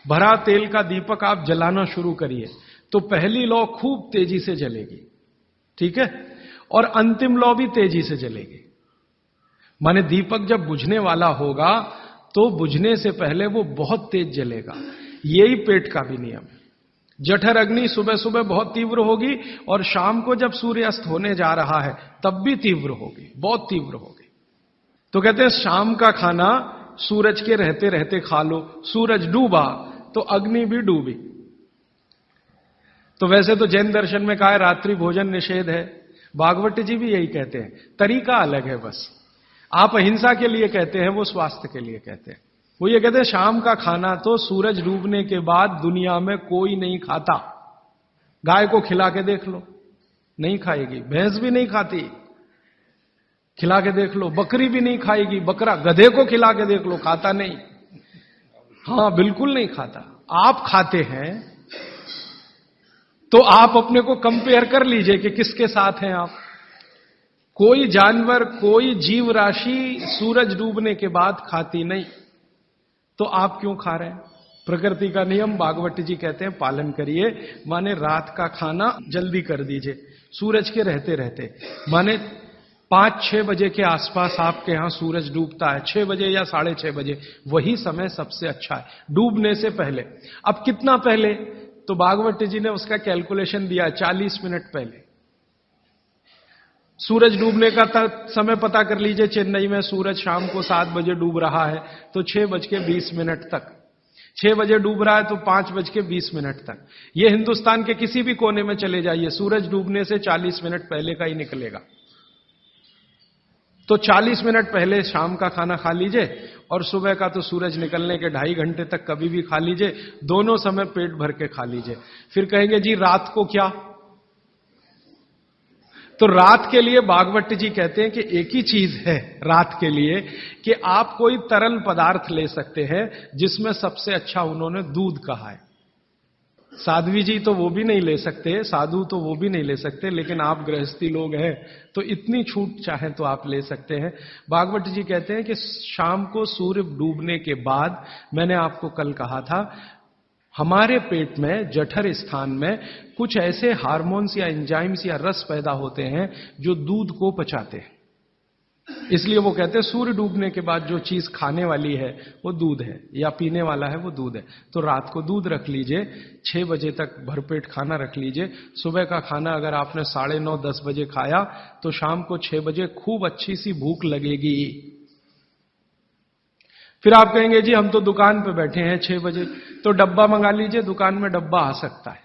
भरा तेल का दीपक आप जलाना शुरू करिए तो पहली लौ खूब तेजी से जलेगी, ठीक है? और अंतिम लौ भी तेजी से जलेगी। माने दीपक जब बुझने वाला होगा तो बुझने से पहले वो बहुत तेज जलेगा। यही पेट का भी नियम है। जठर अग्नि सुबह सुबह बहुत तीव्र होगी और शाम को जब सूर्य अस्त होने जा रहा है तब भी तीव्र होगी, बहुत तीव्र होगी। तो कहते हैं शाम का खाना सूरज के रहते रहते खा लो। सूरज डूबा तो अग्नि भी डूबी। तो वैसे तो जैन दर्शन में कहा है रात्रि भोजन निषेध है, भागवत जी भी यही कहते हैं, तरीका अलग है बस। आप अहिंसा के लिए कहते हैं, वो स्वास्थ्य के लिए कहते हैं। वो ये कहते हैं शाम का खाना तो सूरज डूबने के बाद दुनिया में कोई नहीं खाता। गाय को खिला के देख लो, नहीं खाएगी। भैंस भी नहीं खाती, खिला के देख लो। बकरी भी नहीं खाएगी, बकरा गधे को खिला के देख लो, खाता नहीं। हां, बिल्कुल नहीं खाता। आप खाते हैं तो आप अपने को कंपेयर कर लीजिए कि किसके साथ हैं आप। कोई जानवर, कोई जीव राशि सूरज डूबने के बाद खाती नहीं, तो आप क्यों खा रहे हैं? प्रकृति का नियम भागवत जी कहते हैं पालन करिए। माने रात का खाना जल्दी कर दीजिए, सूरज के रहते रहते। माने 5-6 बजे के आसपास आपके यहां सूरज डूबता है, 6 बजे या 6:30 बजे, वही समय सबसे अच्छा है, डूबने से पहले। अब कितना पहले? तो भागवत जी ने उसका कैलकुलेशन दिया है, 40 मिनट पहले। सूरज डूबने का समय पता कर लीजिए। चेन्नई में सूरज शाम को 7 बजे डूब रहा है, तो 6:20 तक। 6 बजे डूब रहा है तो 5:20 तक। ये हिंदुस्तान के किसी भी कोने में चले जाइए, सूरज डूबने से 40 मिनट पहले का ही निकलेगा। तो 40 मिनट पहले शाम का खाना खा लीजिए, और सुबह का तो सूरज निकलने के 2.5 घंटे तक कभी भी खा लीजिए। दोनों समय पेट भर के खा लीजिए। फिर कहेंगे जी रात को क्या? तो रात के लिए भागवत जी कहते हैं कि एक ही चीज है रात के लिए, कि आप कोई तरल पदार्थ ले सकते हैं, जिसमें सबसे अच्छा उन्होंने दूध कहा है। साध्वी जी तो वो भी नहीं ले सकते, साधु तो वो भी नहीं ले सकते, लेकिन आप गृहस्थी लोग हैं तो इतनी छूट चाहें तो आप ले सकते हैं। भागवत जी कहते हैं कि शाम को सूर्य डूबने के बाद, मैंने आपको कल कहा था, हमारे पेट में जठर स्थान में कुछ ऐसे हार्मोन्स या एंजाइम्स या रस पैदा होते हैं जो दूध को पचाते हैं। इसलिए वो कहते हैं सूर्य डूबने के बाद जो चीज खाने वाली है वो दूध है, या पीने वाला है वो दूध है। तो रात को दूध रख लीजिए, 6 बजे तक भरपेट खाना रख लीजिए। सुबह का खाना अगर आपने 9:30-10 बजे खाया तो शाम को 6 बजे खूब अच्छी सी भूख लगेगी। फिर आप कहेंगे जी हम तो दुकान पे बैठे हैं 6 बजे, तो डब्बा मंगा लीजिए, दुकान में डब्बा आ सकता है।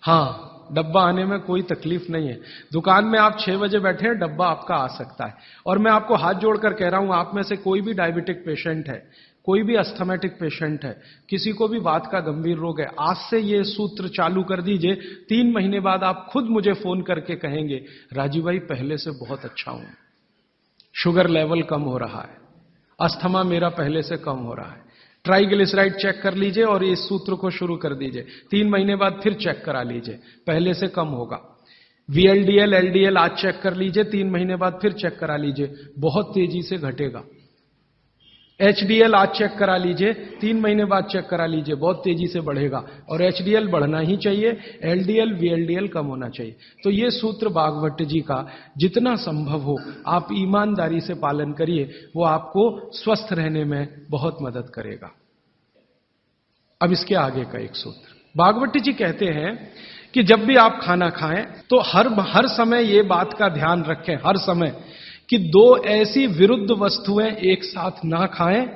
हां, डब्बा आने में कोई तकलीफ नहीं है। दुकान में आप 6 बजे बैठे हैं, डब्बा आपका आ सकता है। और मैं आपको हाथ जोड़कर कह रहा हूं, आप में से कोई भी डायबिटिक पेशेंट है, कोई भी अस्थमेटिक पेशेंट है, किसी को भी वात का गंभीर रोग है, आज से ये सूत्र चालू कर दीजिए। 3 महीने बाद आप खुद मुझे फोन करके कहेंगे राजीव भाई पहले से बहुत अच्छा हूं, शुगर लेवल कम हो रहा है, अस्थमा मेरा पहले से कम हो रहा है। ट्राइग्लिसराइड चेक कर लीजिए और इस सूत्र को शुरू कर दीजिए। 3 महीने बाद फिर चेक करा लीजिए, पहले से कम होगा। VLDL, LDL आज चेक कर लीजिए, 3 महीने बाद फिर चेक करा लीजिए, बहुत तेजी से घटेगा। HDL आज चेक करा लीजिए, 3 महीने बाद चेक करा लीजिए, बहुत तेजी से बढ़ेगा। और HDL बढ़ना ही चाहिए, LDL, VLDL कम होना चाहिए। तो ये सूत्र भागवत जी का जितना संभव हो आप ईमानदारी से पालन करिए, वो आपको स्वस्थ रहने में बहुत मदद करेगा। अब इसके आगे का एक सूत्र भागवत जी कहते हैं कि जब भी आप खाना खाएं तो हर समय ये बात का ध्यान रखें, हर समय, कि 2 ऐसी विरुद्ध वस्तुएं एक साथ ना खाएं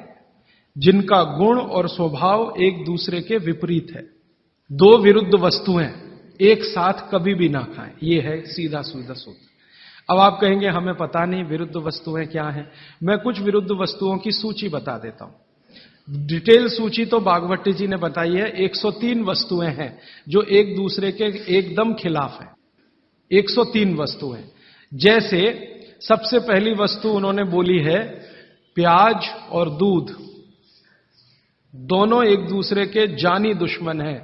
जिनका गुण और स्वभाव एक दूसरे के विपरीत है। 2 विरुद्ध वस्तुएं एक साथ कभी भी ना खाएं, ये है सीधा सीधा सूत्र। अब आप कहेंगे हमें पता नहीं विरुद्ध वस्तुएं क्या हैं। मैं कुछ विरुद्ध वस्तुओं की सूची बता देता हूं। डिटेल सूची तो भागवत जी ने बताई है। 103 वस्तुएं हैं जो एक दूसरे के एकदम खिलाफ है। 103 वस्तुएं। जैसे सबसे पहली वस्तु उन्होंने बोली है प्याज और दूध, दोनों एक दूसरे के जानी दुश्मन हैं।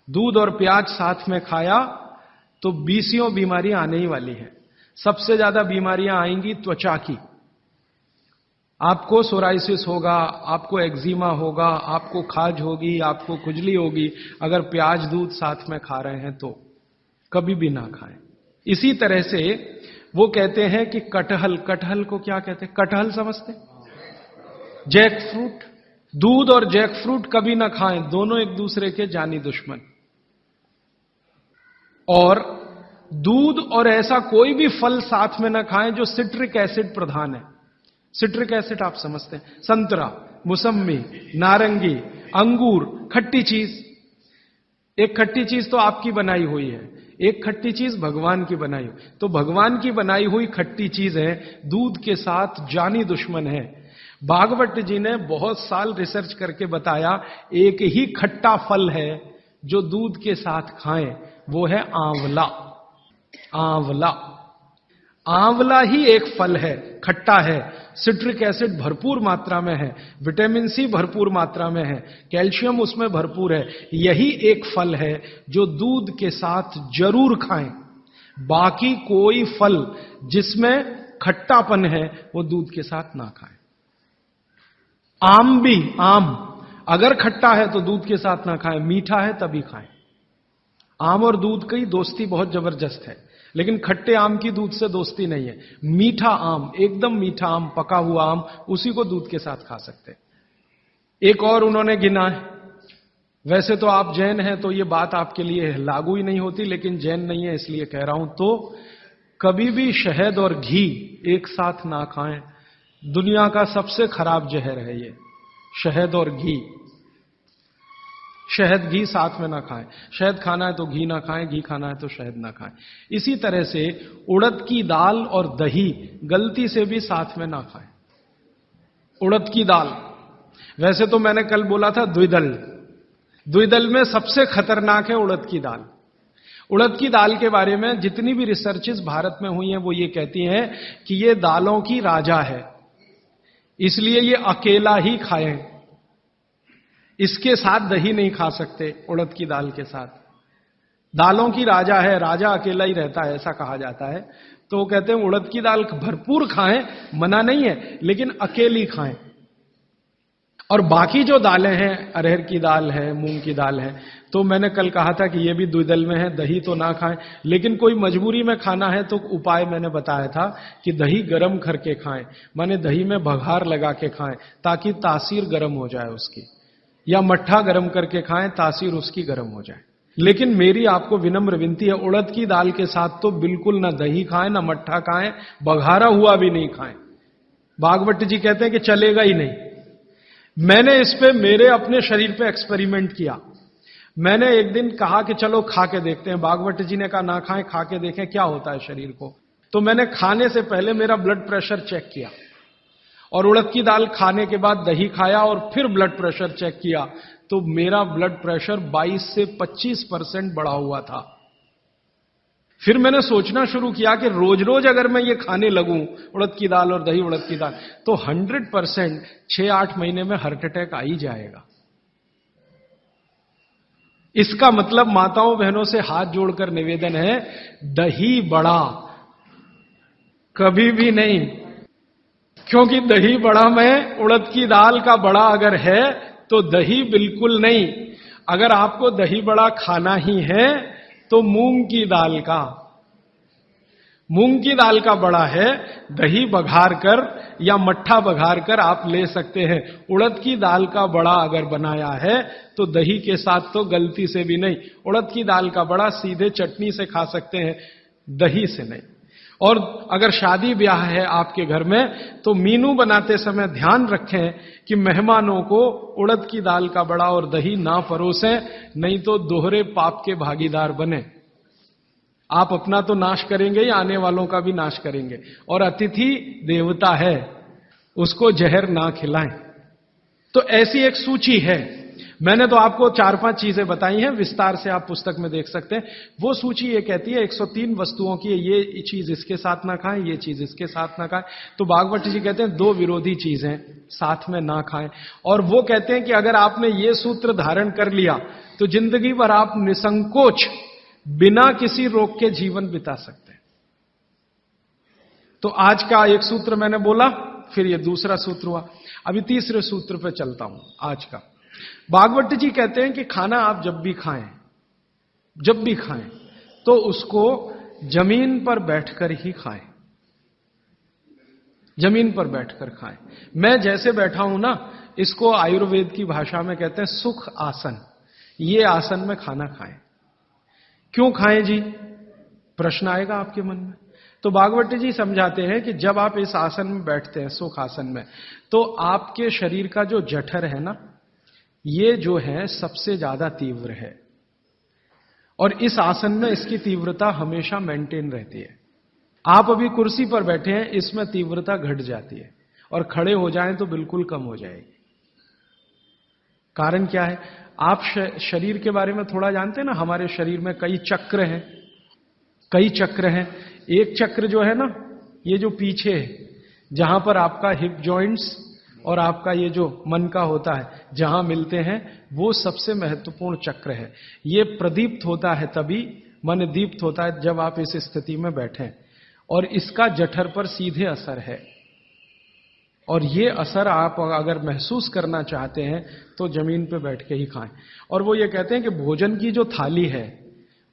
दूध और प्याज साथ में खाया तो 20 बीमारियां आने ही वाली हैं। सबसे ज्यादा बीमारियां आएंगी त्वचा की। आपको सोराइसिस होगा, आपको एक्जिमा होगा, आपको खाज होगी, आपको खुजली होगी अगर प्याज दूध साथ में खा रहे हैं तो। कभी भी ना खाएं। इसी तरह से वो कहते हैं कि कटहल को क्या कहते हैं? कटहल समझते? जैक फ्रूट, दूध और जैक फ्रूट कभी ना खाएं, दोनों एक दूसरे के जानी दुश्मन। और दूध और ऐसा कोई भी फल साथ में ना खाएं जो सिट्रिक एसिड प्रधान है। सिट्रिक एसिड आप समझते हैं? संतरा, मौसम्मी, नारंगी, अंगूर, खट्टी चीज। एक खट्टी चीज तो आपकी बनाई हुई है, एक खट्टी चीज भगवान की बनाई हुई। तो भगवान की बनाई हुई खट्टी चीज है, दूध के साथ जानी दुश्मन है। भागवत जी ने बहुत साल रिसर्च करके बताया, एक ही खट्टा फल है जो दूध के साथ खाएं, वो है आंवला। आंवला, आंवला ही एक फल है, खट्टा है, सिट्रिक एसिड भरपूर मात्रा में है, विटामिन सी भरपूर मात्रा में है, कैल्शियम उसमें भरपूर है। यही एक फल है जो दूध के साथ जरूर खाएं। बाकी कोई फल जिसमें खट्टापन है वो दूध के साथ ना खाएं। आम भी, आम अगर खट्टा है तो दूध के साथ ना खाएं, मीठा है तभी खाएं। आम और दूध की दोस्ती बहुत जबरदस्त है, लेकिन खट्टे आम की दूध से दोस्ती नहीं है। मीठा आम, एकदम मीठा आम, पका हुआ आम, उसी को दूध के साथ खा सकते हैं। एक और उन्होंने गिना है, वैसे तो आप जैन हैं तो ये बात आपके लिए लागू ही नहीं होती, लेकिन जैन नहीं है इसलिए कह रहा हूं, तो कभी भी शहद और घी एक साथ ना खाएं। दुनिया का सबसे खराब जहर है ये, शहद और घी। शहद घी साथ में ना खाएं। शहद खाना है तो घी ना खाएं, घी खाना है तो शहद ना खाएं। इसी तरह से उड़द की दाल और दही गलती से भी साथ में ना खाएं। उड़द की दाल, वैसे तो मैंने कल बोला था द्विदल, द्विदल में सबसे खतरनाक है उड़द की दाल। उड़द की दाल के बारे में जितनी भी रिसर्चेस भारत में हुई हैं वो ये कहती हैं कि ये दालों की राजा है, इसलिए ये अकेला ही खाएं, इसके साथ दही नहीं खा सकते। उड़द की दाल के साथ, दालों की राजा है, राजा अकेला ही रहता है ऐसा कहा जाता है। तो वो कहते हैं उड़द की दाल भरपूर खाएं, मना नहीं है, लेकिन अकेली खाएं। और बाकी जो दालें हैं, अरहर की दाल है, मूंग की दाल है, तो मैंने कल कहा था कि ये भी द्विदल में है, दही तो ना खाएं। लेकिन कोई मजबूरी में खाना है तो उपाय मैंने बताया था कि दही गर्म करके खाएं, माने दही में बघार लगा के खाएं ताकि तासीर गर्म हो जाए उसकी, या मट्ठा गर्म करके खाएं, तासीर उसकी गर्म हो जाए। लेकिन मेरी आपको विनम्र विनती है, उड़द की दाल के साथ तो बिल्कुल ना दही खाएं, ना मट्ठा खाएं, बघारा हुआ भी नहीं खाएं। भागवत जी कहते हैं कि चलेगा ही नहीं। मैंने इस पे मेरे अपने शरीर पे एक्सपेरिमेंट किया। मैंने एक दिन कहा कि चलो खा के देखते हैं। भागवत जी ने कहा ना खाएं, खा के देखें क्या होता है शरीर को। तो मैंने खाने से पहले मेरा ब्लड प्रेशर चेक किया, और उड़द की दाल खाने के बाद दही खाया और फिर ब्लड प्रेशर चेक किया, तो मेरा ब्लड प्रेशर 22 से 25% बढ़ा हुआ था। फिर मैंने सोचना शुरू किया कि रोज रोज अगर मैं ये खाने लगूं, उड़द की दाल और दही उड़द की दाल, तो 100% 6-8 महीने में हार्ट अटैक आ ही जाएगा। इसका मतलब माताओं बहनों से हाथ जोड़कर निवेदन है, दही बड़ा कभी भी नहीं, क्योंकि दही बड़ा में उड़द की दाल का बड़ा अगर है तो दही बिल्कुल नहीं। अगर आपको दही बड़ा खाना ही है तो मूंग की दाल का, मूंग की दाल का बड़ा है, दही बघार कर या मट्ठा बघार कर आप ले सकते हैं। उड़द की दाल का बड़ा अगर बनाया है तो दही के साथ तो गलती से भी नहीं। उड़द की दाल का बड़ा सीधे चटनी से खा सकते हैं, दही से नहीं। और अगर शादी ब्याह है आपके घर में तो मीनू बनाते समय ध्यान रखें कि मेहमानों को उड़द की दाल का बड़ा और दही ना परोसें, नहीं तो दोहरे पाप के भागीदार बने। आप अपना तो नाश करेंगे ही, आने वालों का भी नाश करेंगे। और अतिथि देवता है, उसको जहर ना खिलाएं। तो ऐसी एक सूची है। मैंने तो आपको 4-5 चीजें बताई हैं, विस्तार से आप पुस्तक में देख सकते हैं। वो सूची ये कहती है 103 वस्तुओं की, ये चीज इसके साथ ना खाएं, ये चीज इसके साथ ना खाएं। तो भागवत जी कहते हैं 2 विरोधी चीजें साथ में ना खाएं। और वो कहते हैं कि अगर आपने ये सूत्र धारण कर लिया तो जिंदगी भर आप निसंकोच बिना किसी रोग के जीवन बिता सकते हैं। तो आज का एक सूत्र मैंने बोला, फिर ये दूसरा सूत्र हुआ, अभी तीसरे सूत्र पे चलता हूं आज का। भागवत जी कहते हैं कि खाना आप जब भी खाएं तो उसको जमीन पर बैठकर ही खाएं, जमीन पर बैठकर खाएं। मैं जैसे बैठा हूं ना, इसको आयुर्वेद की भाषा में कहते हैं सुख आसन। ये आसन में खाना खाएं। क्यों खाएं जी, प्रश्न आएगा आपके मन में। तो भागवत जी समझाते हैं कि जब आप इस आसन में बैठते हैं, सुख आसन में, तो आपके शरीर का जो जठर है ना, ये जो है सबसे ज्यादा तीव्र है। और इस आसन में इसकी तीव्रता हमेशा मेंटेन रहती है। आप अभी कुर्सी पर बैठे हैं, इसमें तीव्रता घट जाती है और खड़े हो जाएं तो बिल्कुल कम हो जाएगी। कारण क्या है? आप शरीर के बारे में थोड़ा जानते हैं ना, हमारे शरीर में कई चक्र हैं, कई चक्र हैं। एक चक्र जो है ना, ये जो पीछे है, जहां पर आपका हिप जॉइंट्स और आपका ये जो मन का होता है, जहां मिलते हैं, वो सबसे महत्वपूर्ण चक्र है। ये प्रदीप्त होता है तभी, मन दीप्त होता है जब आप इस स्थिति में बैठें, और इसका जठर पर सीधे असर है। और ये असर आप अगर महसूस करना चाहते हैं तो जमीन पे बैठ के ही खाएं। और वो ये कहते हैं कि भोजन की जो थाली है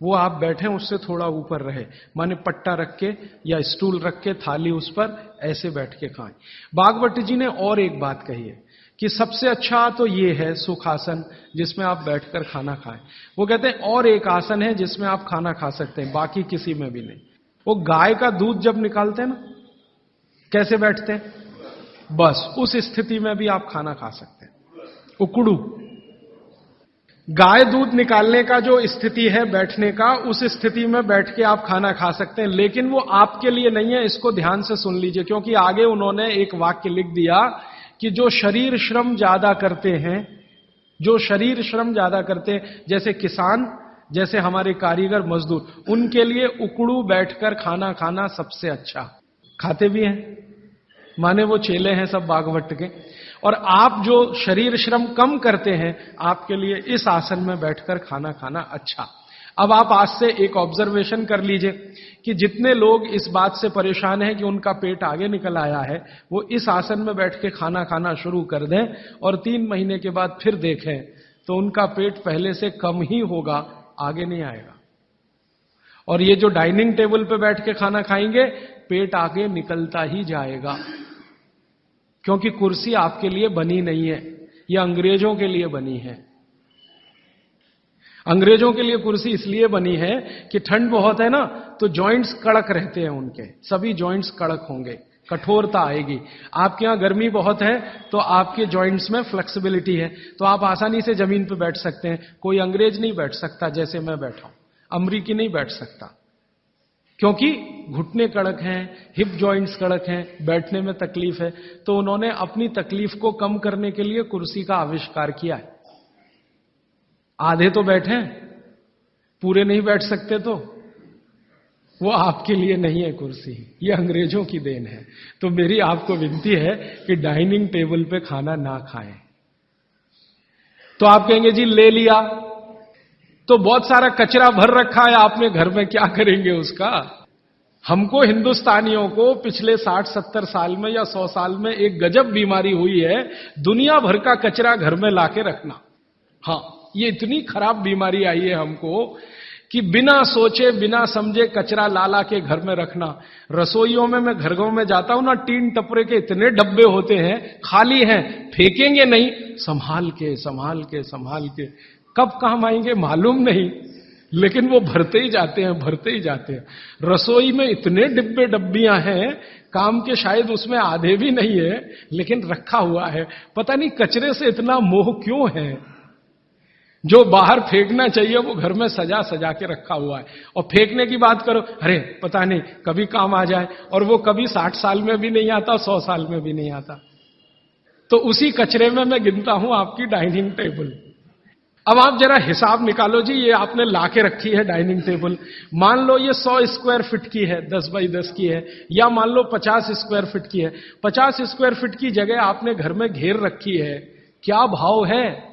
वो आप बैठे उससे थोड़ा ऊपर रहे, माने पट्टा रख के या स्टूल रख के थाली उस पर ऐसे बैठ के खाएं। बागवट जी ने और एक बात कही है कि सबसे अच्छा तो ये है सुखासन, जिसमें आप बैठकर खाना खाएं। वो कहते हैं और एक आसन है जिसमें आप खाना खा सकते हैं, बाकी किसी में भी नहीं। वो गाय का दूध जब निकालते हैं ना, कैसे बैठते हैं, बस उस स्थिति में भी आप खाना खा सकते हैं। उकड़ू गाय दूध निकालने का जो स्थिति है बैठने का, उस स्थिति में बैठ के आप खाना खा सकते हैं। लेकिन वो आपके लिए नहीं है, इसको ध्यान से सुन लीजिए, क्योंकि आगे उन्होंने एक वाक्य लिख दिया कि जो शरीर श्रम ज्यादा करते हैं, जो शरीर श्रम ज्यादा करते हैं, जैसे किसान, जैसे हमारे कारीगर मजदूर, उनके लिए उकड़ू बैठकर खाना खाना सबसे अच्छा। खाते भी हैं, माने वो चेले हैं सब बागवट के। और आप जो शरीर श्रम कम करते हैं, आपके लिए इस आसन में बैठकर खाना खाना अच्छा। अब आप आज से एक ऑब्जर्वेशन कर लीजिए कि जितने लोग इस बात से परेशान हैं कि उनका पेट आगे निकल आया है, वो इस आसन में बैठ के खाना खाना शुरू कर दें और 3 महीने के बाद फिर देखें तो उनका पेट पहले से कम ही होगा, आगे नहीं आएगा। और ये जो डाइनिंग टेबल पे बैठ के खाना खाएंगे, पेट आगे निकलता ही जाएगा, क्योंकि कुर्सी आपके लिए बनी नहीं है, ये अंग्रेजों के लिए बनी है। अंग्रेजों के लिए कुर्सी इसलिए बनी है कि ठंड बहुत है ना, तो जॉइंट्स कड़क रहते हैं उनके, सभी जॉइंट्स कड़क होंगे, कठोरता आएगी। आपके यहां गर्मी बहुत है तो आपके जॉइंट्स में फ्लेक्सिबिलिटी है, तो आप आसानी से जमीन पर बैठ सकते हैं। कोई अंग्रेज नहीं बैठ सकता जैसे मैं बैठा हूं, अमरीकी नहीं बैठ सकता, क्योंकि घुटने कड़क हैं, हिप जॉइंट्स कड़क हैं, बैठने में तकलीफ है। तो उन्होंने अपनी तकलीफ को कम करने के लिए कुर्सी का आविष्कार किया है। आधे तो बैठे, पूरे नहीं बैठ सकते, तो वो आपके लिए नहीं है कुर्सी, ये अंग्रेजों की देन है। तो मेरी आपको विनती है कि डाइनिंग टेबल पे खाना ना खाएं। तो आप कहेंगे जी ले लिया तो बहुत सारा कचरा भर रखा है आपने घर में, क्या करेंगे उसका? हमको हिंदुस्तानियों को पिछले 60-70 साल में या 100 साल में एक गजब बीमारी हुई है, दुनिया भर का कचरा घर में लाके रखना। हाँ, ये इतनी खराब बीमारी आई है हमको कि बिना सोचे बिना समझे कचरा ला के घर में रखना। रसोइयों में मैं घरों में जाता हूं ना, टीन टपरे के इतने डब्बे होते हैं, खाली हैं, फेंकेंगे नहीं, संभाल के संभाल के संभाल के, कब काम आएंगे मालूम नहीं, लेकिन वो भरते ही जाते हैं, भरते ही जाते हैं। रसोई में इतने डिब्बे डब्बियां हैं, काम के शायद उसमें आधे भी नहीं है, लेकिन रखा हुआ है। पता नहीं कचरे से इतना मोह क्यों है। जो बाहर फेंकना चाहिए वो घर में सजा सजा के रखा हुआ है। और फेंकने की बात करो, अरे पता नहीं कभी काम आ जाए, और वो कभी 60 साल में भी नहीं आता, 100 साल में भी नहीं आता। तो उसी कचरे में मैं गिनता हूं आपकी डाइनिंग टेबल। अब आप जरा हिसाब निकालो जी, ये आपने लाके रखी है डाइनिंग टेबल, मान लो ये 100 स्क्वायर फीट की है, 10 बाई 10 की है, या मान लो 50 स्क्वायर फीट की है। 50 स्क्वायर फीट की जगह आपने घर में घेर रखी है, क्या भाव है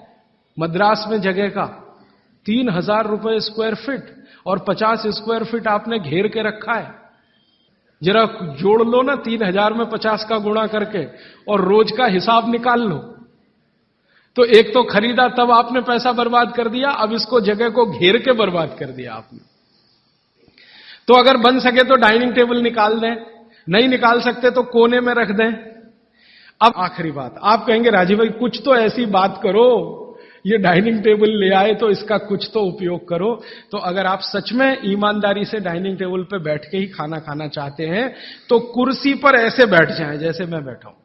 मद्रास में जगह का? 3000 रुपए स्क्वायर फीट, और 50 स्क्वायर फीट आपने घेर के रखा है। जरा जोड़ लो ना 3000 में 50 का गुणा करके, और रोज का हिसाब निकाल लो। तो एक तो खरीदा तब आपने पैसा बर्बाद कर दिया, अब इसको जगह को घेर के बर्बाद कर दिया आपने। तो अगर बन सके तो डाइनिंग टेबल निकाल दें, नहीं निकाल सकते तो कोने में रख दें। अब आखिरी बात, आप कहेंगे राजीव भाई कुछ तो ऐसी बात करो, ये डाइनिंग टेबल ले आए तो इसका कुछ तो उपयोग करो। तो अगर आप सच में ईमानदारी से डाइनिंग टेबल पे बैठ के ही खाना खाना चाहते हैं, तो कुर्सी पर ऐसे बैठ जाएं जैसे मैं बैठा हूं।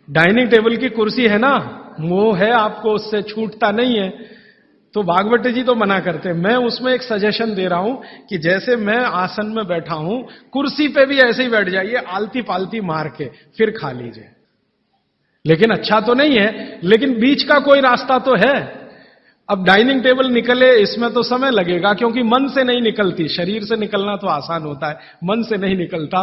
डाइनिंग टेबल की कुर्सी है ना, मोह है आपको, उससे छूटता नहीं है। तो भागवत जी तो मना करते हैं। मैं उसमें एक सजेशन दे रहा हूं कि जैसे मैं आसन में बैठा हूं, कुर्सी पे भी ऐसे ही बैठ जाइए, आलती पालती मार के फिर खा लीजिए। लेकिन अच्छा तो नहीं है, लेकिन बीच का कोई रास्ता तो है। अब डाइनिंग टेबल निकले, इसमें तो समय लगेगा, क्योंकि मन से नहीं निकलती। शरीर से निकलना तो आसान होता है, मन से नहीं निकलता।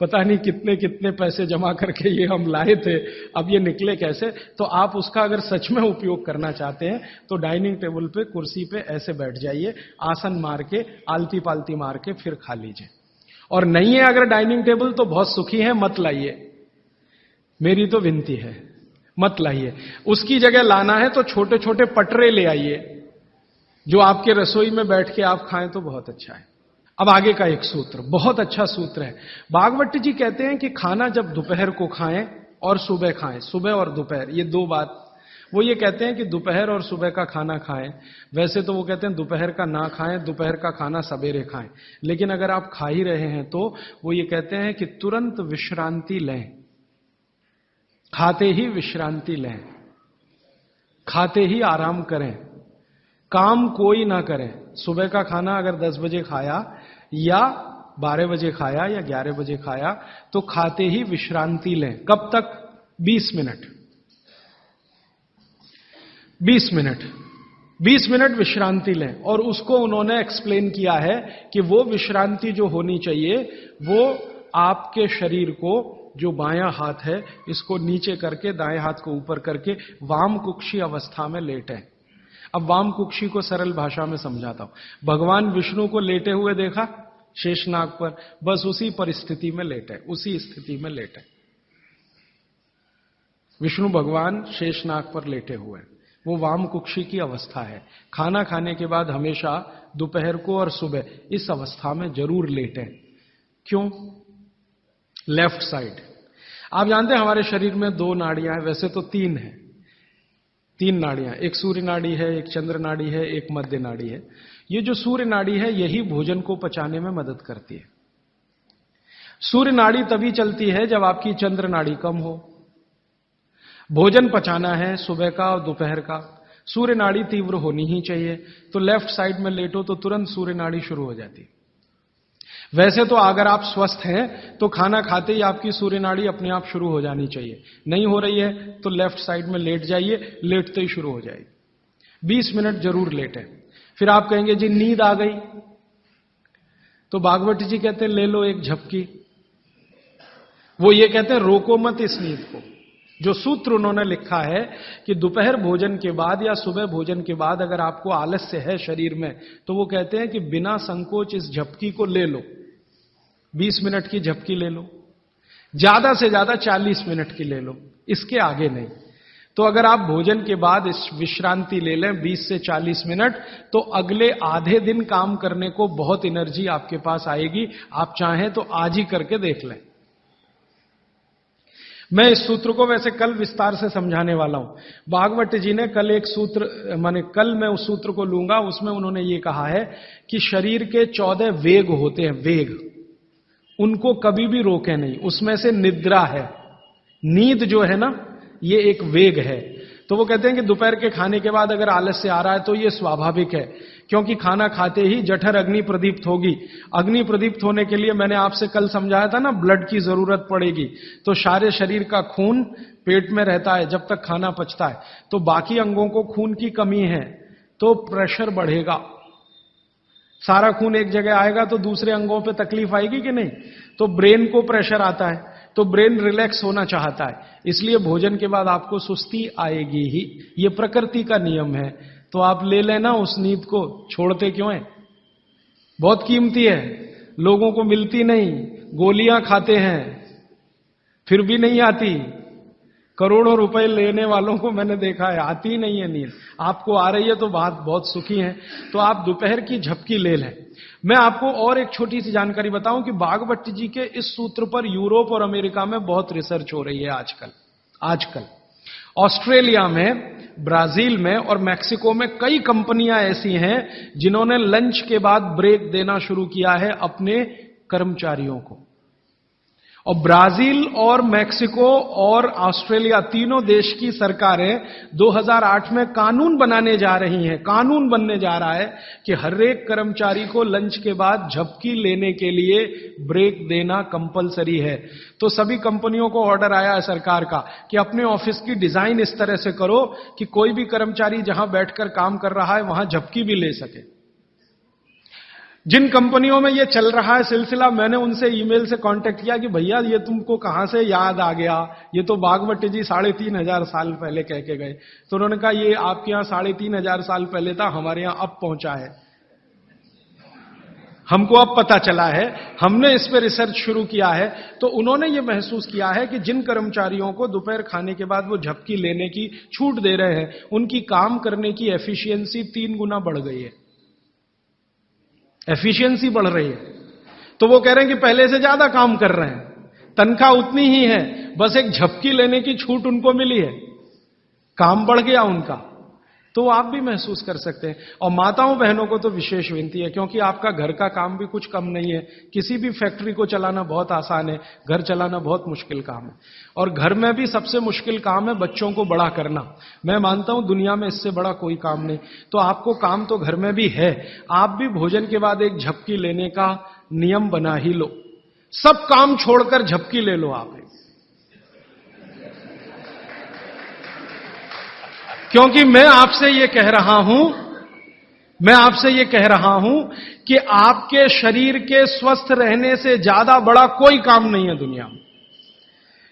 पता नहीं कितने कितने पैसे जमा करके ये हम लाए थे, अब ये निकले कैसे। तो आप उसका अगर सच में उपयोग करना चाहते हैं तो डाइनिंग टेबल पे, कुर्सी पे ऐसे बैठ जाइए, आसन मार के, आलती पालती मार के फिर खा लीजिए। और नहीं है अगर डाइनिंग टेबल तो बहुत सुखी है, मत लाइए, मेरी तो विनती है, मत लाइए। उसकी जगह लाना है तो छोटे छोटे पटरे ले आइए, जो आपके रसोई में बैठ के आप खाएं तो बहुत अच्छा है। अब आगे का एक सूत्र, बहुत अच्छा सूत्र है। भागवत जी कहते हैं कि खाना जब दोपहर को खाएं और सुबह खाएं, सुबह और दोपहर, ये दो बात। वो ये कहते हैं कि दोपहर और सुबह का खाना खाएं। वैसे तो वो कहते हैं दोपहर का ना खाएं, दोपहर का खाना सवेरे खाएं। लेकिन अगर आप खा ही रहे हैं तो वो ये कहते हैं कि तुरंत विश्रांति लें, खाते ही विश्रांति लें, खाते ही आराम करें, काम कोई ना करें। सुबह का खाना अगर 10 बजे खाया या 12 बजे खाया या 11 बजे खाया तो खाते ही विश्रांति लें। कब तक? 20 मिनट, 20 मिनट, 20 मिनट विश्रांति लें। और उसको उन्होंने एक्सप्लेन किया है कि वो विश्रांति जो होनी चाहिए वो आपके शरीर को, जो बायां हाथ है इसको नीचे करके, दाएं हाथ को ऊपर करके वाम कुक्षी अवस्था में लेटें। अब वाम कुक्षी को सरल भाषा में समझाता हूं। भगवान विष्णु को लेटे हुए देखा शेषनाग पर, बस उसी परिस्थिति में लेटे, उसी स्थिति में लेटे। विष्णु भगवान शेषनाग पर लेटे हुए, वो वाम कुक्षी की अवस्था है। खाना खाने के बाद हमेशा दोपहर को और सुबह इस अवस्था में जरूर लेटें। क्यों? Left side. आप जानते हैं हमारे शरीर में 2 नाड़ियां हैं, वैसे तो 3 है, 3 नाड़ियां, एक सूर्य नाड़ी है, एक चंद्र नाड़ी है, एक मध्य नाड़ी है। ये जो सूर्य नाड़ी है यही भोजन को पचाने में मदद करती है। सूर्य नाड़ी तभी चलती है जब आपकी चंद्र नाड़ी कम हो। भोजन पचाना है सुबह का और दोपहर का, सूर्य नाड़ी तीव्र होनी ही चाहिए। तो लेफ्ट साइड में लेटो तो तुरंत सूर्य नाड़ी शुरू हो जाती है। वैसे तो अगर आप स्वस्थ हैं तो खाना खाते ही आपकी सूर्य नाड़ी अपने आप शुरू हो जानी चाहिए। नहीं हो रही है तो लेफ्ट साइड में लेट जाइए, लेटते ही शुरू हो जाएगी। 20 मिनट जरूर लेटें। फिर आप कहेंगे जी नींद आ गई, तो भागवत जी कहते हैं ले लो एक झपकी। वो ये कहते हैं रोको मत इस नींद को। जो सूत्र उन्होंने लिखा है कि दोपहर भोजन के बाद या सुबह भोजन के बाद अगर आपको आलस्य है शरीर में, तो वो कहते हैं कि बिना संकोच इस झपकी को ले लो। 20 मिनट की झपकी ले लो, ज्यादा से ज्यादा 40 मिनट की ले लो, इसके आगे नहीं। तो अगर आप भोजन के बाद इस विश्रांति ले लें 20 से 40 मिनट, तो अगले आधे दिन काम करने को बहुत एनर्जी आपके पास आएगी। आप चाहें तो आज ही करके देख लें। मैं इस सूत्र को वैसे कल विस्तार से समझाने वाला हूं। भागवत जी ने कल एक सूत्र, माने कल मैं उस सूत्र को लूंगा, उसमें उन्होंने ये कहा है कि शरीर के 14 वेग होते हैं, वेग, उनको कभी भी रोके नहीं। उसमें से निद्रा है, नींद जो है ना, ये एक वेग है। तो वो कहते हैं कि दोपहर के खाने के बाद अगर आलस्य आ रहा है तो ये स्वाभाविक है, क्योंकि खाना खाते ही जठर अग्नि प्रदीप्त होगी। अग्नि प्रदीप्त होने के लिए मैंने आपसे कल समझाया था ना, ब्लड की जरूरत पड़ेगी। तो सारे शरीर का खून पेट में रहता है जब तक खाना पचता है, तो बाकी अंगों को खून की कमी है तो प्रेशर बढ़ेगा। सारा खून एक जगह आएगा तो दूसरे अंगों पे तकलीफ आएगी कि नहीं? तो ब्रेन को प्रेशर आता है, तो ब्रेन रिलैक्स होना चाहता है, इसलिए भोजन के बाद आपको सुस्ती आएगी ही। ये प्रकृति का नियम है। तो आप ले लेना उस नींद को, छोड़ते क्यों हैं? बहुत कीमती है, लोगों को मिलती नहीं। गोलियां खाते हैं फिर भी नहीं आती। करोड़ों रुपए लेने वालों को मैंने देखा है, आती ही नहीं है नींद। आपको आ रही है तो बात बहुत सुखी है। तो आप दोपहर की झपकी ले लें। मैं आपको और एक छोटी सी जानकारी बताऊं कि भागवत जी के इस सूत्र पर यूरोप और अमेरिका में बहुत रिसर्च हो रही है आजकल। ऑस्ट्रेलिया में, ब्राजील में और मैक्सिको में कई कंपनियां ऐसी हैं जिन्होंने लंच के बाद ब्रेक देना शुरू किया है अपने कर्मचारियों को। और ब्राजील और मैक्सिको और ऑस्ट्रेलिया तीनों देश की सरकारें 2008 में कानून बनाने जा रही हैं, कानून बनने जा रहा है कि हर एक कर्मचारी को लंच के बाद झपकी लेने के लिए ब्रेक देना कंपलसरी है। तो सभी कंपनियों को ऑर्डर आया है सरकार का कि अपने ऑफिस की डिजाइन इस तरह से करो कि कोई भी कर्मचारी जहां बैठकर काम कर रहा है वहां झपकी भी ले सके। जिन कंपनियों में ये चल रहा है सिलसिला, मैंने उनसे ईमेल से कांटेक्ट किया कि भैया ये तुमको कहां से याद आ गया, ये तो बागवती जी 3,500 साल पहले कह के गए। तो उन्होंने कहा ये आपके यहां 3,500 साल पहले था, हमारे यहां अब पहुंचा है, हमको अब पता चला है, हमने इस पर रिसर्च शुरू किया है। तो उन्होंने ये महसूस किया है कि जिन कर्मचारियों को दोपहर खाने के बाद वो झपकी लेने की छूट दे रहे हैं, उनकी काम करने की एफिशिएंसी 3 गुना बढ़ गई है, एफिशिएंसी बढ़ रही है। तो वो कह रहे हैं कि पहले से ज्यादा काम कर रहे हैं, तनख्वाह उतनी ही है, बस एक झपकी लेने की छूट उनको मिली है, काम बढ़ गया उनका। तो आप भी महसूस कर सकते हैं। और माताओं बहनों को तो विशेष विनती है, क्योंकि आपका घर का काम भी कुछ कम नहीं है। किसी भी फैक्ट्री को चलाना बहुत आसान है, घर चलाना बहुत मुश्किल काम है। और घर में भी सबसे मुश्किल काम है बच्चों को बड़ा करना। मैं मानता हूं दुनिया में इससे बड़ा कोई काम नहीं। तो आपको काम तो घर में भी है, आप भी भोजन के बाद एक झपकी लेने का नियम बना ही लो। सब काम छोड़कर झपकी ले लो आप, क्योंकि मैं आपसे यह कह रहा हूं कि आपके शरीर के स्वस्थ रहने से ज्यादा बड़ा कोई काम नहीं है दुनिया में।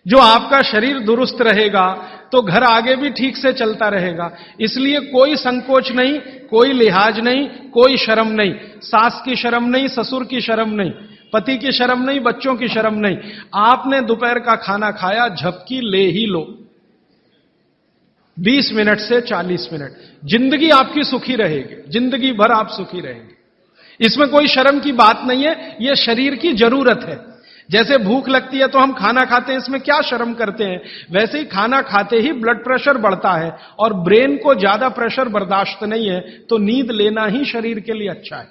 जो आपका शरीर दुरुस्त रहेगा तो घर आगे भी ठीक से चलता रहेगा। इसलिए कोई संकोच नहीं, कोई लिहाज नहीं, कोई शर्म नहीं, सास की शर्म नहीं, ससुर की शर्म नहीं, पति की शर्म नहीं, बच्चों की शर्म नहीं। आपने दोपहर का खाना खाया, झपकी ले ही लो, 20 मिनट से 40 मिनट। जिंदगी आपकी सुखी रहेगी, जिंदगी भर आप सुखी रहेंगे। इसमें कोई शर्म की बात नहीं है, यह शरीर की जरूरत है। जैसे भूख लगती है तो हम खाना खाते हैं, इसमें क्या शर्म करते हैं। वैसे ही खाना खाते ही ब्लड प्रेशर बढ़ता है और ब्रेन को ज्यादा प्रेशर बर्दाश्त नहीं है, तो नींद लेना ही शरीर के लिए अच्छा है।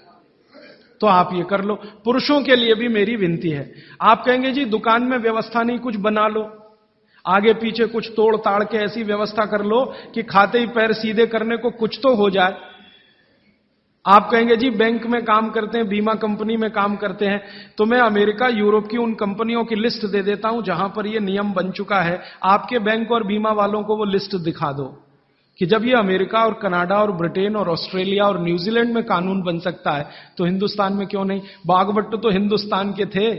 तो आप ये कर लो। पुरुषों के लिए भी मेरी विनती है। आप कहेंगे जी दुकान में व्यवस्था नहीं, कुछ बना लो, आगे पीछे कुछ तोड़ ताड़ के ऐसी व्यवस्था कर लो कि खाते ही पैर सीधे करने को कुछ तो हो जाए। आप कहेंगे जी बैंक में काम करते हैं, बीमा कंपनी में काम करते हैं, तो मैं अमेरिका यूरोप की उन कंपनियों की लिस्ट दे देता हूं जहां पर यह नियम बन चुका है। आपके बैंक और बीमा वालों को वो लिस्ट दिखा दो कि जब ये अमेरिका और कनाडा और ब्रिटेन और ऑस्ट्रेलिया और न्यूजीलैंड में कानून बन सकता है तो हिंदुस्तान में क्यों नहीं। बागवट तो हिंदुस्तान के थे।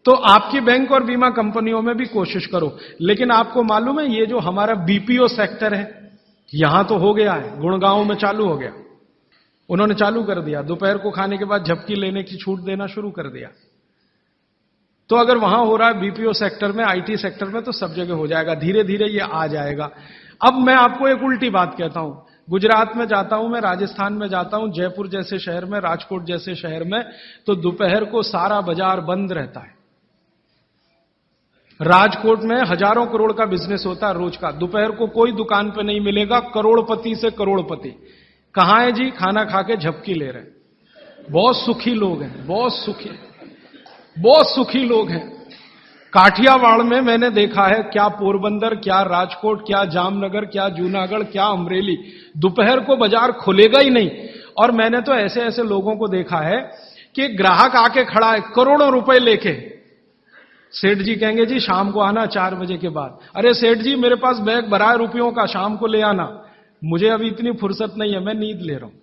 तो आपकी बैंक और बीमा कंपनियों में भी कोशिश करो। लेकिन आपको मालूम है ये जो हमारा बीपीओ सेक्टर है, यहां तो हो गया है, गुड़गांव में चालू हो गया, उन्होंने चालू कर दिया, दोपहर को खाने के बाद झपकी लेने की छूट देना शुरू कर दिया। तो अगर वहां हो रहा है बीपीओ सेक्टर में, आईटी सेक्टर में, तो सब जगह हो जाएगा, धीरे धीरे ये आ जाएगा। अब मैं आपको एक उल्टी बात कहता हूं। गुजरात में जाता हूं मैं, राजस्थान में जाता हूं, जयपुर जैसे शहर में, राजकोट जैसे शहर में, तो दोपहर को सारा बाजार बंद रहता है। राजकोट में हजारों करोड़ का बिजनेस होता है रोज का, दोपहर को कोई दुकान पे नहीं मिलेगा, करोड़पति से करोड़पति। कहां है जी? खाना खा के झपकी ले रहे हैं। बहुत सुखी लोग हैं, बहुत सुखी लोग हैं। काठियावाड़ में मैंने देखा है, क्या पोरबंदर, क्या राजकोट, क्या जामनगर, क्या जूनागढ़, क्या अमरेली, दोपहर को बाजार खुलेगा ही नहीं। और मैंने तो ऐसे ऐसे लोगों को देखा है कि ग्राहक आके खड़ा है करोड़ों रुपए लेके, सेठ जी कहेंगे जी शाम को आना 4 बजे के बाद। अरे सेठ जी मेरे पास बैग भरा है रुपयों का, शाम को ले आना, मुझे अभी इतनी फुर्सत नहीं है, मैं नींद ले रहा हूं।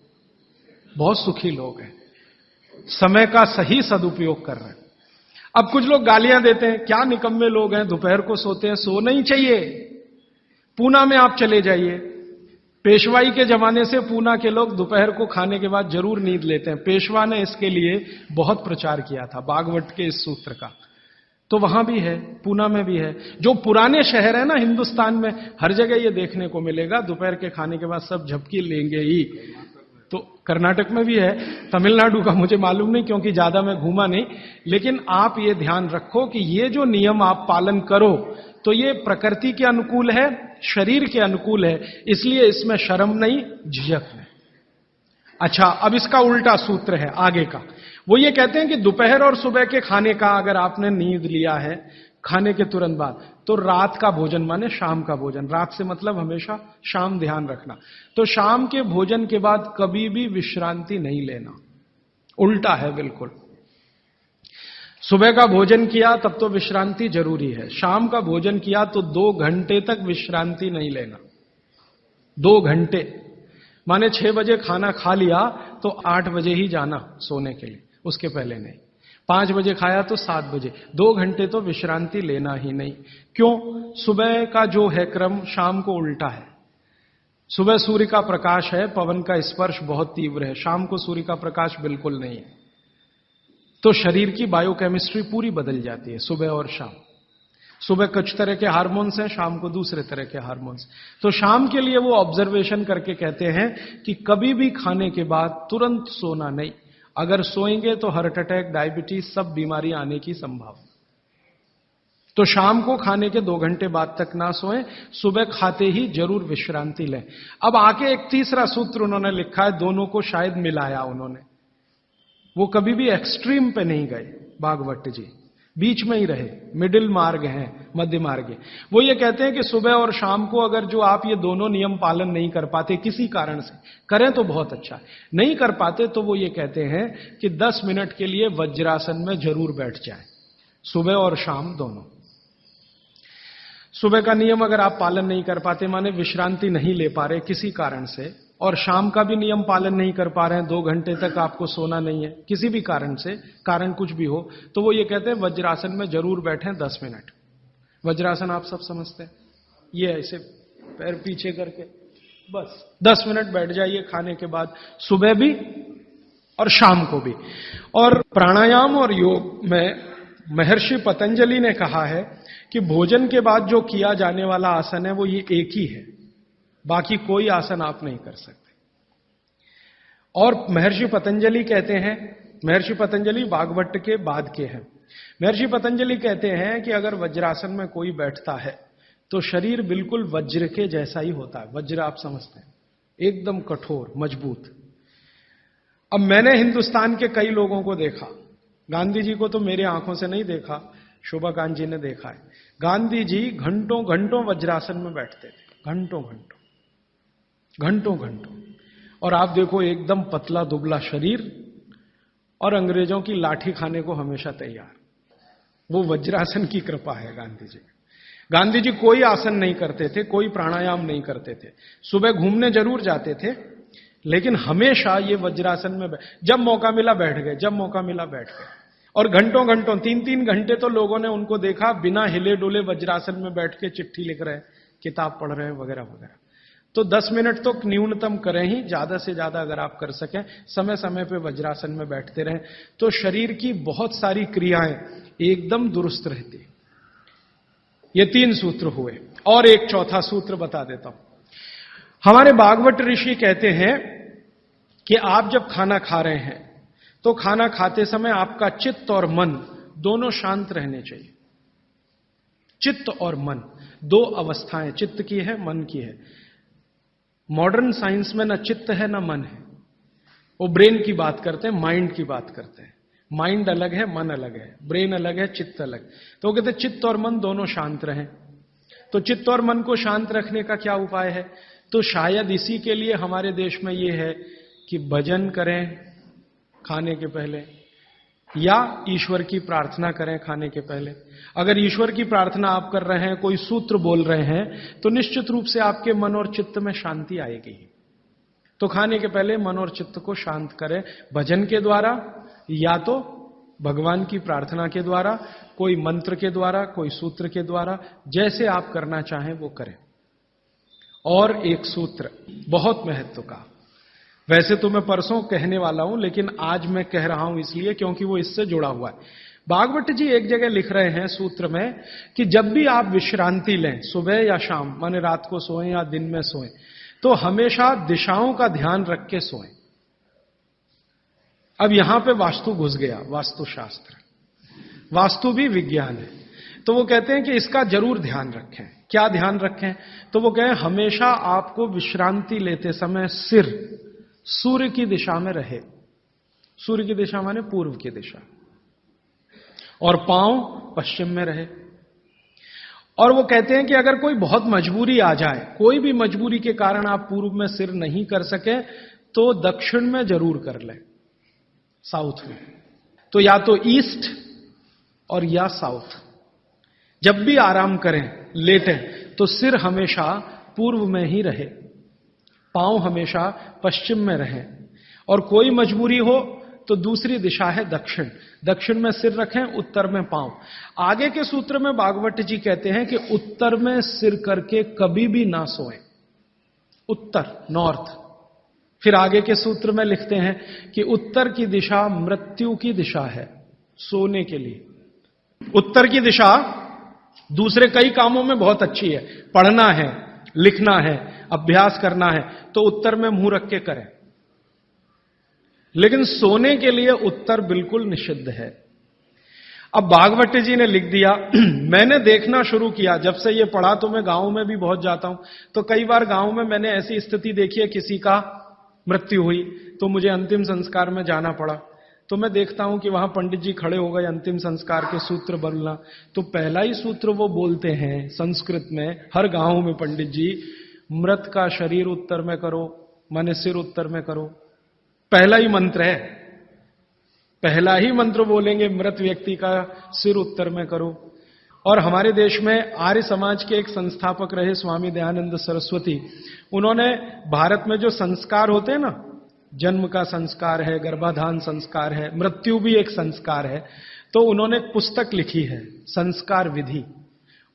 बहुत सुखी लोग हैं, समय का सही सदुपयोग कर रहे हैं। अब कुछ लोग गालियां देते हैं, क्या निकम्मे लोग हैं, दोपहर को सोते हैं। सोना ही चाहिए। पूना में आप चले जाइए, पेशवाई के जमाने से पूना के लोग दोपहर को खाने के बाद जरूर नींद लेते हैं। पेशवा ने इसके लिए बहुत प्रचार किया था, बागवट के इस सूत्र का। तो वहां भी है, पूना में भी है। जो पुराने शहर है ना हिंदुस्तान में, हर जगह ये देखने को मिलेगा, दोपहर के खाने के बाद सब झपकी लेंगे ही। तो कर्नाटक में भी है, तमिलनाडु का मुझे मालूम नहीं क्योंकि ज्यादा मैं घूमा नहीं। लेकिन आप ये ध्यान रखो कि ये जो नियम आप पालन करो तो ये प्रकृति के अनुकूल है, शरीर के अनुकूल है, इसलिए इसमें शर्म नहीं, झिझक नहीं। अच्छा, अब इसका उल्टा सूत्र है आगे का। वो ये कहते हैं कि दोपहर और सुबह के खाने का अगर आपने नींद लिया है खाने के तुरंत बाद, तो रात का भोजन माने शाम का भोजन, रात से मतलब हमेशा शाम, ध्यान रखना। तो शाम के भोजन के बाद कभी भी विश्रांति नहीं लेना, उल्टा है बिल्कुल। सुबह का भोजन किया तब तो विश्रांति जरूरी है, शाम का भोजन किया तो 2 घंटे तक विश्रांति नहीं लेना। 2 घंटे माने 6 बजे खाना खा लिया तो 8 बजे ही जाना सोने के लिए, उसके पहले नहीं। 5 बजे खाया तो 7 बजे, 2 घंटे तो विश्रांति लेना ही नहीं। क्यों? सुबह का जो है क्रम शाम को उल्टा है। सुबह सूर्य का प्रकाश है, पवन का स्पर्श बहुत तीव्र है, शाम को सूर्य का प्रकाश बिल्कुल नहीं है। तो शरीर की बायोकेमिस्ट्री पूरी बदल जाती है सुबह और शाम। सुबह कुछ तरह के हार्मोन्स हैं, शाम को दूसरे तरह के हार्मोन्स। तो शाम के लिए वो ऑब्जर्वेशन करके कहते हैं कि कभी भी खाने के बाद तुरंत सोना नहीं, अगर सोएंगे तो हार्ट अटैक, डायबिटीज, सब बीमारी आने की संभावना। तो शाम को खाने के 2 घंटे बाद तक ना सोएं, सुबह खाते ही जरूर विश्रांति लें। अब आके एक तीसरा सूत्र उन्होंने लिखा है, दोनों को शायद मिलाया उन्होंने, वो कभी भी एक्सट्रीम पे नहीं गए भागवत जी, बीच में ही रहे, मिडिल मार्ग है, मध्य मार्ग है। वो ये कहते हैं कि सुबह और शाम को अगर जो आप ये दोनों नियम पालन नहीं कर पाते किसी कारण से, करें तो बहुत अच्छा है, नहीं कर पाते तो वो ये कहते हैं कि 10 मिनट के लिए वज्रासन में जरूर बैठ जाए, सुबह और शाम दोनों। सुबह का नियम अगर आप पालन नहीं कर पाते, माने विश्रांति नहीं ले पा रहे किसी कारण से, और शाम का भी नियम पालन नहीं कर पा रहे हैं, 2 घंटे तक आपको सोना नहीं है किसी भी कारण से, कारण कुछ भी हो, तो वो ये कहते हैं वज्रासन में जरूर बैठें 10 मिनट। वज्रासन आप सब समझते हैं, ये ऐसे पैर पीछे करके बस 10 मिनट बैठ जाइए खाने के बाद, सुबह भी और शाम को भी। और प्राणायाम और योग में महर्षि पतंजलि ने कहा है कि भोजन के बाद जो किया जाने वाला आसन है वो ये एक ही है, बाकी कोई आसन आप नहीं कर सकते। और महर्षि पतंजलि कहते हैं, महर्षि पतंजलि भागवत के बाद के हैं, महर्षि पतंजलि कहते हैं कि अगर वज्रासन में कोई बैठता है तो शरीर बिल्कुल वज्र के जैसा ही होता है। वज्र आप समझते हैं, एकदम कठोर मजबूत। अब मैंने हिंदुस्तान के कई लोगों को देखा, गांधी जी को तो मेरे आंखों से नहीं देखा, शोभाकांत जी ने देखा है। गांधी जी घंटों घंटों वज्रासन में बैठते थे, घंटों घंटों घंटों घंटों। और आप देखो एकदम पतला दुबला शरीर, और अंग्रेजों की लाठी खाने को हमेशा तैयार। वो वज्रासन की कृपा है गांधी जी। गांधी जी कोई आसन नहीं करते थे, कोई प्राणायाम नहीं करते थे, सुबह घूमने जरूर जाते थे, लेकिन हमेशा ये वज्रासन में जब मौका मिला बैठ गए, जब मौका मिला बैठ गए। और घंटों घंटों 3-3 घंटे तो लोगों ने उनको देखा बिना हिले डुले वज्रासन में बैठ के चिट्ठी लिख रहे हैं, किताब पढ़ रहे हैं, वगैरह वगैरह। तो 10 मिनट तो न्यूनतम करें ही, ज्यादा से ज्यादा अगर आप कर सकें, समय समय पे वज्रासन में बैठते रहें, तो शरीर की बहुत सारी क्रियाएं एकदम दुरुस्त रहती। ये 3 सूत्र हुए, और एक चौथा सूत्र बता देता हूं। हमारे भागवत ऋषि कहते हैं कि आप जब खाना खा रहे हैं तो खाना खाते समय आपका चित्त और मन दोनों शांत रहने चाहिए। चित्त और मन 2 अवस्थाएं, चित्त की है, मन की है। मॉडर्न साइंस में ना चित्त है ना मन है, वो ब्रेन की बात करते हैं, माइंड की बात करते हैं। माइंड अलग है, मन अलग है, ब्रेन अलग है, चित्त अलग। तो वो कहते हैं चित्त और मन दोनों शांत रहें। तो चित्त और मन को शांत रखने का क्या उपाय है? तो शायद इसी के लिए हमारे देश में ये है कि भजन करें खाने के पहले, या ईश्वर की प्रार्थना करें खाने के पहले। अगर ईश्वर की प्रार्थना आप कर रहे हैं, कोई सूत्र बोल रहे हैं, तो निश्चित रूप से आपके मन और चित्त में शांति आएगी। तो खाने के पहले मन और चित्त को शांत करें, भजन के द्वारा, या तो भगवान की प्रार्थना के द्वारा, कोई मंत्र के द्वारा, कोई सूत्र के द्वारा, जैसे आप करना चाहें वो करें। और एक सूत्र बहुत महत्व का, वैसे तो मैं परसों कहने वाला हूं, लेकिन आज मैं कह रहा हूं इसलिए क्योंकि वो इससे जुड़ा हुआ है। भागवत जी एक जगह लिख रहे हैं सूत्र में कि जब भी आप विश्रांति लें, सुबह या शाम, माने रात को सोएं या दिन में सोएं, तो हमेशा दिशाओं का ध्यान रख के सोएं। अब यहां पे वास्तु घुस गया, वास्तुशास्त्र, वास्तु भी विज्ञान है। तो वो कहते हैं कि इसका जरूर ध्यान रखें। क्या ध्यान रखें? तो वो कहें हमेशा आपको विश्रांति लेते समय सिर सूर्य की दिशा में रहे, सूर्य की दिशा माने पूर्व की दिशा, और पांव पश्चिम में रहे। और वो कहते हैं कि अगर कोई बहुत मजबूरी आ जाए, कोई भी मजबूरी के कारण आप पूर्व में सिर नहीं कर सके, तो दक्षिण में जरूर कर ले, साउथ में। तो या तो ईस्ट और या साउथ। जब भी आराम करें, लेटें, तो सिर हमेशा पूर्व में ही रहे, पांव हमेशा पश्चिम में रहे। और कोई मजबूरी हो तो दूसरी दिशा है दक्षिण, दक्षिण में सिर रखें, उत्तर में पांव। आगे के सूत्र में भागवत जी कहते हैं कि उत्तर में सिर करके कभी भी ना सोएं, उत्तर, नॉर्थ। फिर आगे के सूत्र में लिखते हैं कि उत्तर की दिशा मृत्यु की दिशा है, सोने के लिए। उत्तर की दिशा दूसरे कई कामों में बहुत अच्छी है, पढ़ना है, लिखना है, अभ्यास करना है, तो उत्तर में मुंह रख के करें। लेकिन सोने के लिए उत्तर बिल्कुल निषिद्ध है। अब भागवत जी ने लिख दिया, मैंने देखना शुरू किया, जब से ये पढ़ा तो मैं गांव में भी बहुत जाता हूं, तो कई बार गांव में मैंने ऐसी स्थिति देखी है, किसी का मृत्यु हुई तो मुझे अंतिम संस्कार में जाना पड़ा, तो मैं देखता हूं कि वहां पंडित जी खड़े हो गए अंतिम संस्कार के सूत्र बोलना। तो पहला ही सूत्र वो बोलते हैं संस्कृत में, हर गांव में पंडित जी, मृत का शरीर उत्तर में करो, माने सिर उत्तर में करो। पहला ही मंत्र है, पहला ही मंत्र बोलेंगे, मृत व्यक्ति का सिर उत्तर में करो। और हमारे देश में आर्य समाज के एक संस्थापक रहे स्वामी दयानंद सरस्वती, उन्होंने भारत में जो संस्कार होते हैं ना, जन्म का संस्कार है, गर्भाधान संस्कार है, मृत्यु भी एक संस्कार है, तो उन्होंने एक पुस्तक लिखी है संस्कार विधि।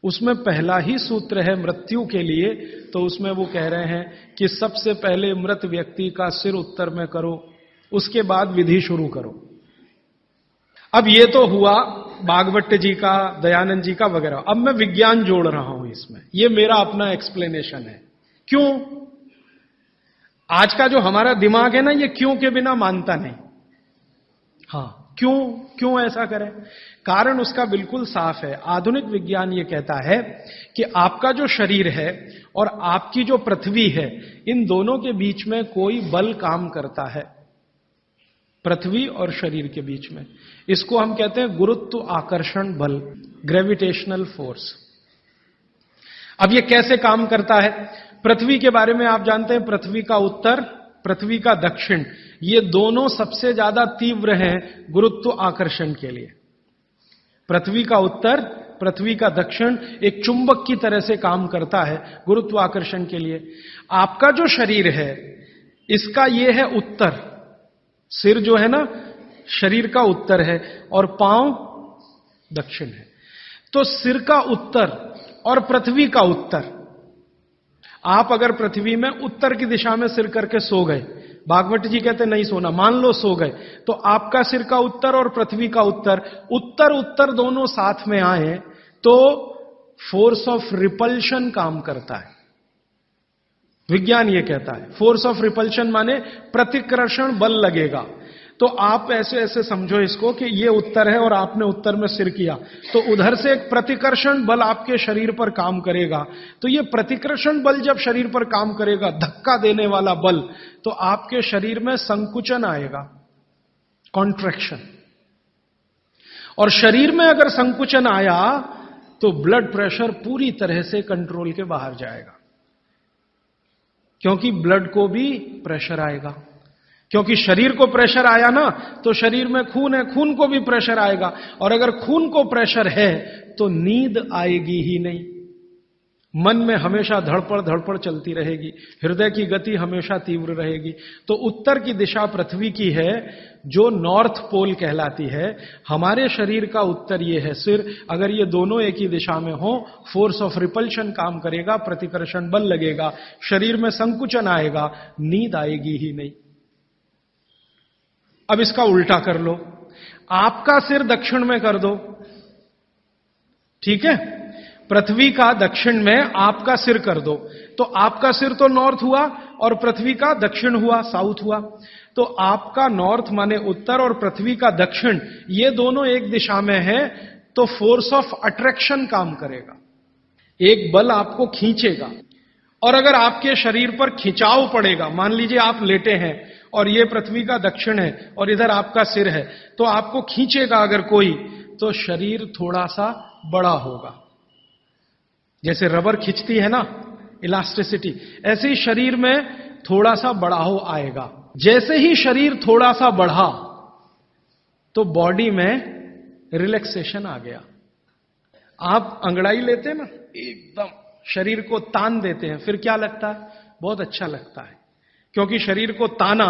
उसमें पहला ही सूत्र है मृत्यु के लिए, तो उसमें वो कह रहे हैं कि सबसे पहले मृत व्यक्ति का सिर उत्तर में करो, उसके बाद विधि शुरू करो। अब ये तो हुआ भागवत जी का, दयानंद जी का वगैरह। अब मैं विज्ञान जोड़ रहा हूं इसमें, ये मेरा अपना एक्सप्लेनेशन है। क्यों? आज का जो हमारा दिमाग है ना, ये क्यों के बिना मानता नहीं। हाँ, क्यों ऐसा करें? कारण उसका बिल्कुल साफ है। आधुनिक विज्ञान ये कहता है कि आपका जो शरीर है और आपकी जो पृथ्वी है, इन दोनों के बीच में कोई बल काम करता है, पृथ्वी और शरीर के बीच में। इसको हम कहते हैं गुरुत्व आकर्षण बल, ग्रेविटेशनल फोर्स। अब ये कैसे काम करता है? पृथ्वी के बारे में आप जानते हैं, पृथ्वी का उत्तर, पृथ्वी का दक्षिण, ये दोनों सबसे ज्यादा तीव्र हैं गुरुत्व आकर्षण के लिए। पृथ्वी का उत्तर, पृथ्वी का दक्षिण एक चुंबक की तरह से काम करता है गुरुत्वाकर्षण के लिए। आपका जो शरीर है, इसका ये है उत्तर, सिर जो है ना शरीर का उत्तर है और पांव दक्षिण है। तो सिर का उत्तर और पृथ्वी का उत्तर, आप अगर पृथ्वी में उत्तर की दिशा में सिर करके सो गए, भागवत जी कहते नहीं सोना, मान लो सो गए, तो आपका सिर का उत्तर और पृथ्वी का उत्तर, उत्तर दोनों साथ में आए तो फोर्स ऑफ रिपल्शन काम करता है। विज्ञान ये कहता है फोर्स ऑफ रिपल्शन माने प्रतिकर्षण बल लगेगा। तो आप ऐसे ऐसे समझो इसको कि ये उत्तर है और आपने उत्तर में सिर किया, तो उधर से एक प्रतिकर्षण बल आपके शरीर पर काम करेगा। तो ये प्रतिकर्षण बल जब शरीर पर काम करेगा, धक्का देने वाला बल, तो आपके शरीर में संकुचन आएगा, कॉन्ट्रैक्शन। और शरीर में अगर संकुचन आया तो ब्लड प्रेशर पूरी तरह से कंट्रोल के बाहर जाएगा, क्योंकि ब्लड को भी प्रेशर आएगा। क्योंकि शरीर को प्रेशर आया ना, तो शरीर में खून है, खून को भी प्रेशर आएगा, और अगर खून को प्रेशर है तो नींद आएगी ही नहीं। मन में हमेशा धड़पड़ चलती रहेगी, हृदय की गति हमेशा तीव्र रहेगी। तो उत्तर की दिशा पृथ्वी की है, जो नॉर्थ पोल कहलाती है। हमारे शरीर का उत्तर ये है सिर। अगर ये दोनों एक ही दिशा में हो, फोर्स ऑफ रिपल्शन काम करेगा, प्रतिकर्षण बल लगेगा, शरीर में संकुचन आएगा, नींद आएगी ही नहीं। अब इसका उल्टा कर लो, आपका सिर दक्षिण में कर दो, ठीक है? पृथ्वी का दक्षिण में आपका सिर कर दो, तो आपका सिर तो नॉर्थ हुआ और पृथ्वी का दक्षिण हुआ, साउथ हुआ। तो आपका नॉर्थ माने उत्तर और पृथ्वी का दक्षिण, ये दोनों एक दिशा में है, तो फोर्स ऑफ अट्रैक्शन काम करेगा, एक बल आपको खींचेगा। और अगर आपके शरीर पर खिंचाव पड़ेगा, मान लीजिए आप लेटे हैं और ये पृथ्वी का दक्षिण है और इधर आपका सिर है, तो आपको खींचेगा अगर कोई, तो शरीर थोड़ा सा बड़ा होगा। जैसे रबर खींचती है ना, इलास्टिसिटी, ऐसे ही शरीर में थोड़ा सा बढ़ाव आएगा। जैसे ही शरीर थोड़ा सा बढ़ा तो बॉडी में रिलैक्सेशन आ गया। आप अंगड़ाई लेते हैं ना, एकदम शरीर को तान देते हैं, फिर क्या लगता है? बहुत अच्छा लगता है, क्योंकि शरीर को ताना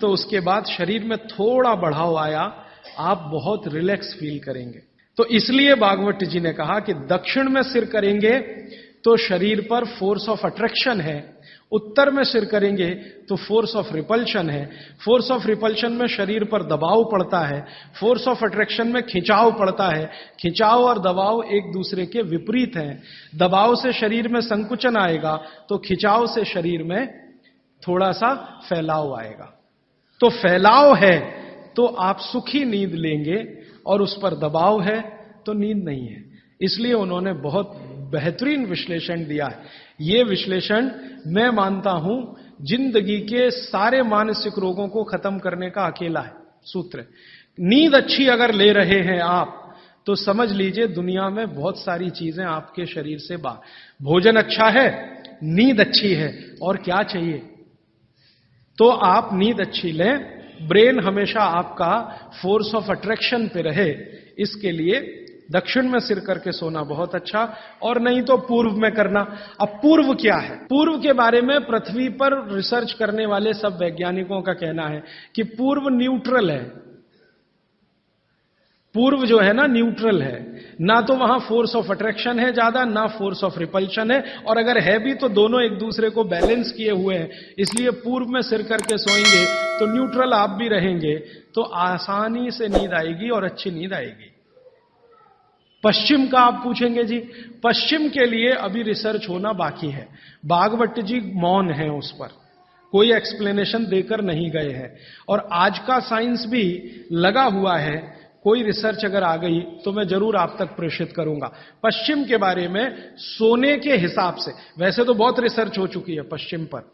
तो उसके बाद शरीर में थोड़ा बढ़ाव आया, आप बहुत रिलैक्स फील करेंगे। तो इसलिए भागवत जी ने कहा कि दक्षिण में सिर करेंगे तो शरीर पर फोर्स ऑफ अट्रैक्शन है, उत्तर में सिर करेंगे तो फोर्स ऑफ रिपल्शन है। फोर्स ऑफ रिपल्शन में शरीर पर दबाव पड़ता है, फोर्स ऑफ अट्रैक्शन में खिंचाव पड़ता है। खिंचाव और दबाव एक दूसरे के विपरीत हैं। दबाव से शरीर में संकुचन आएगा तो खिंचाव से शरीर में थोड़ा सा फैलाव आएगा। तो फैलाव है तो आप सुखी नींद लेंगे और उस पर दबाव है तो नींद नहीं है। इसलिए उन्होंने बहुत बेहतरीन विश्लेषण दिया है। ये विश्लेषण मैं मानता हूं जिंदगी के सारे मानसिक रोगों को खत्म करने का अकेला है सूत्र। नींद अच्छी अगर ले रहे हैं आप तो समझ लीजिए दुनिया में बहुत सारी चीजें आपके शरीर से बाहर। भोजन अच्छा है, नींद अच्छी है, और क्या चाहिए? तो आप नींद अच्छी लें, ब्रेन हमेशा आपका फोर्स ऑफ अट्रैक्शन पे रहे, इसके लिए दक्षिण में सिर करके सोना बहुत अच्छा, और नहीं तो पूर्व में करना। अब पूर्व क्या है? पूर्व के बारे में पृथ्वी पर रिसर्च करने वाले सब वैज्ञानिकों का कहना है कि पूर्व न्यूट्रल है। पूर्व जो है ना, न्यूट्रल है, ना तो वहां फोर्स ऑफ अट्रैक्शन है ज्यादा, ना फोर्स ऑफ रिपल्शन है, और अगर है भी तो दोनों एक दूसरे को बैलेंस किए हुए हैं। इसलिए पूर्व में सिर करके सोएंगे तो न्यूट्रल आप भी रहेंगे, तो आसानी से नींद आएगी और अच्छी नींद आएगी। पश्चिम का आप पूछेंगे जी, पश्चिम के लिए अभी रिसर्च होना बाकी है। भागवत जी मौन है उस पर, कोई एक्सप्लेनेशन देकर नहीं गए हैं, और आज का साइंस भी लगा हुआ है। कोई रिसर्च अगर आ गई तो मैं जरूर आप तक प्रेषित करूंगा। पश्चिम के बारे में सोने के हिसाब से वैसे तो बहुत रिसर्च हो चुकी है पश्चिम पर,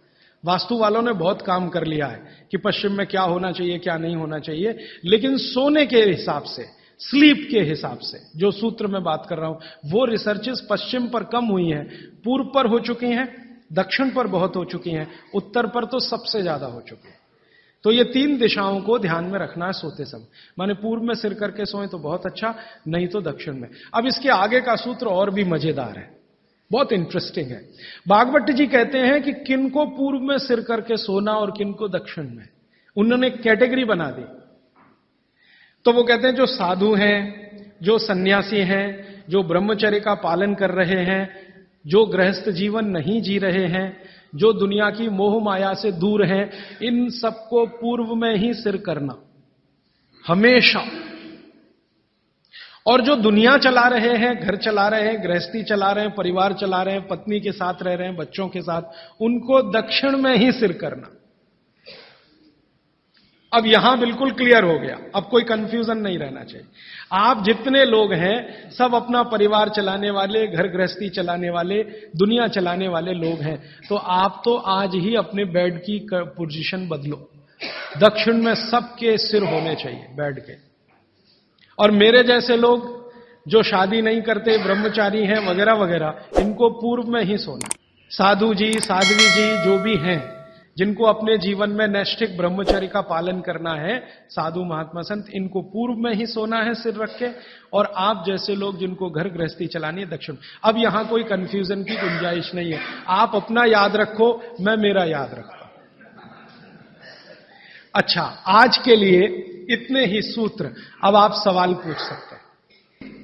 वास्तु वालों ने बहुत काम कर लिया है कि पश्चिम में क्या होना चाहिए क्या नहीं होना चाहिए, लेकिन सोने के हिसाब से, स्लीप के हिसाब से जो सूत्र में बात कर रहा हूं, वो रिसर्चेस पश्चिम पर कम हुई हैं, पूर्व पर हो चुकी हैं, दक्षिण पर बहुत हो चुकी हैं, उत्तर पर तो सबसे ज्यादा हो चुकी है। तो ये तीन दिशाओं को ध्यान में रखना है सोते समय। माने पूर्व में सिर करके सोए तो बहुत अच्छा, नहीं तो दक्षिण में। अब इसके आगे का सूत्र और भी मजेदार है, बहुत इंटरेस्टिंग है। भागवत जी कहते हैं कि किनको पूर्व में सिर करके सोना और किनको दक्षिण में, उन्होंने कैटेगरी बना दी। तो वो कहते हैं जो साधु हैं, जो सन्यासी हैं, जो ब्रह्मचर्य का पालन कर रहे हैं, जो गृहस्थ जीवन नहीं जी रहे हैं, जो दुनिया की मोह माया से दूर हैं, इन सबको पूर्व में ही सिर करना हमेशा। और जो दुनिया चला रहे हैं, घर चला रहे हैं, गृहस्थी चला रहे हैं, परिवार चला रहे हैं, पत्नी के साथ रह रहे हैं, बच्चों के साथ, उनको दक्षिण में ही सिर करना। अब यहां बिल्कुल क्लियर हो गया, अब कोई कंफ्यूजन नहीं रहना चाहिए। आप जितने लोग हैं सब अपना परिवार चलाने वाले, घर गृहस्थी चलाने वाले, दुनिया चलाने वाले लोग हैं, तो आप तो आज ही अपने बेड की पोजीशन बदलो। दक्षिण में सबके सिर होने चाहिए बेड के। और मेरे जैसे लोग जो शादी नहीं करते, ब्रह्मचारी हैं वगैरह वगैरह, इनको पूर्व में ही सोना। साधु जी, साध्वी जी जो भी हैं, जिनको अपने जीवन में नैष्ठिक ब्रह्मचर्य का पालन करना है, साधु महात्मा संत, इनको पूर्व में ही सोना है सिर रख के। और आप जैसे लोग जिनको घर गृहस्थी चलानी है, दक्षिण। अब यहां कोई कंफ्यूजन की गुंजाइश नहीं है, आप अपना याद रखो, मैं मेरा याद रखता हूं। अच्छा, आज के लिए इतने ही सूत्र। अब आप सवाल पूछ सकते हैं।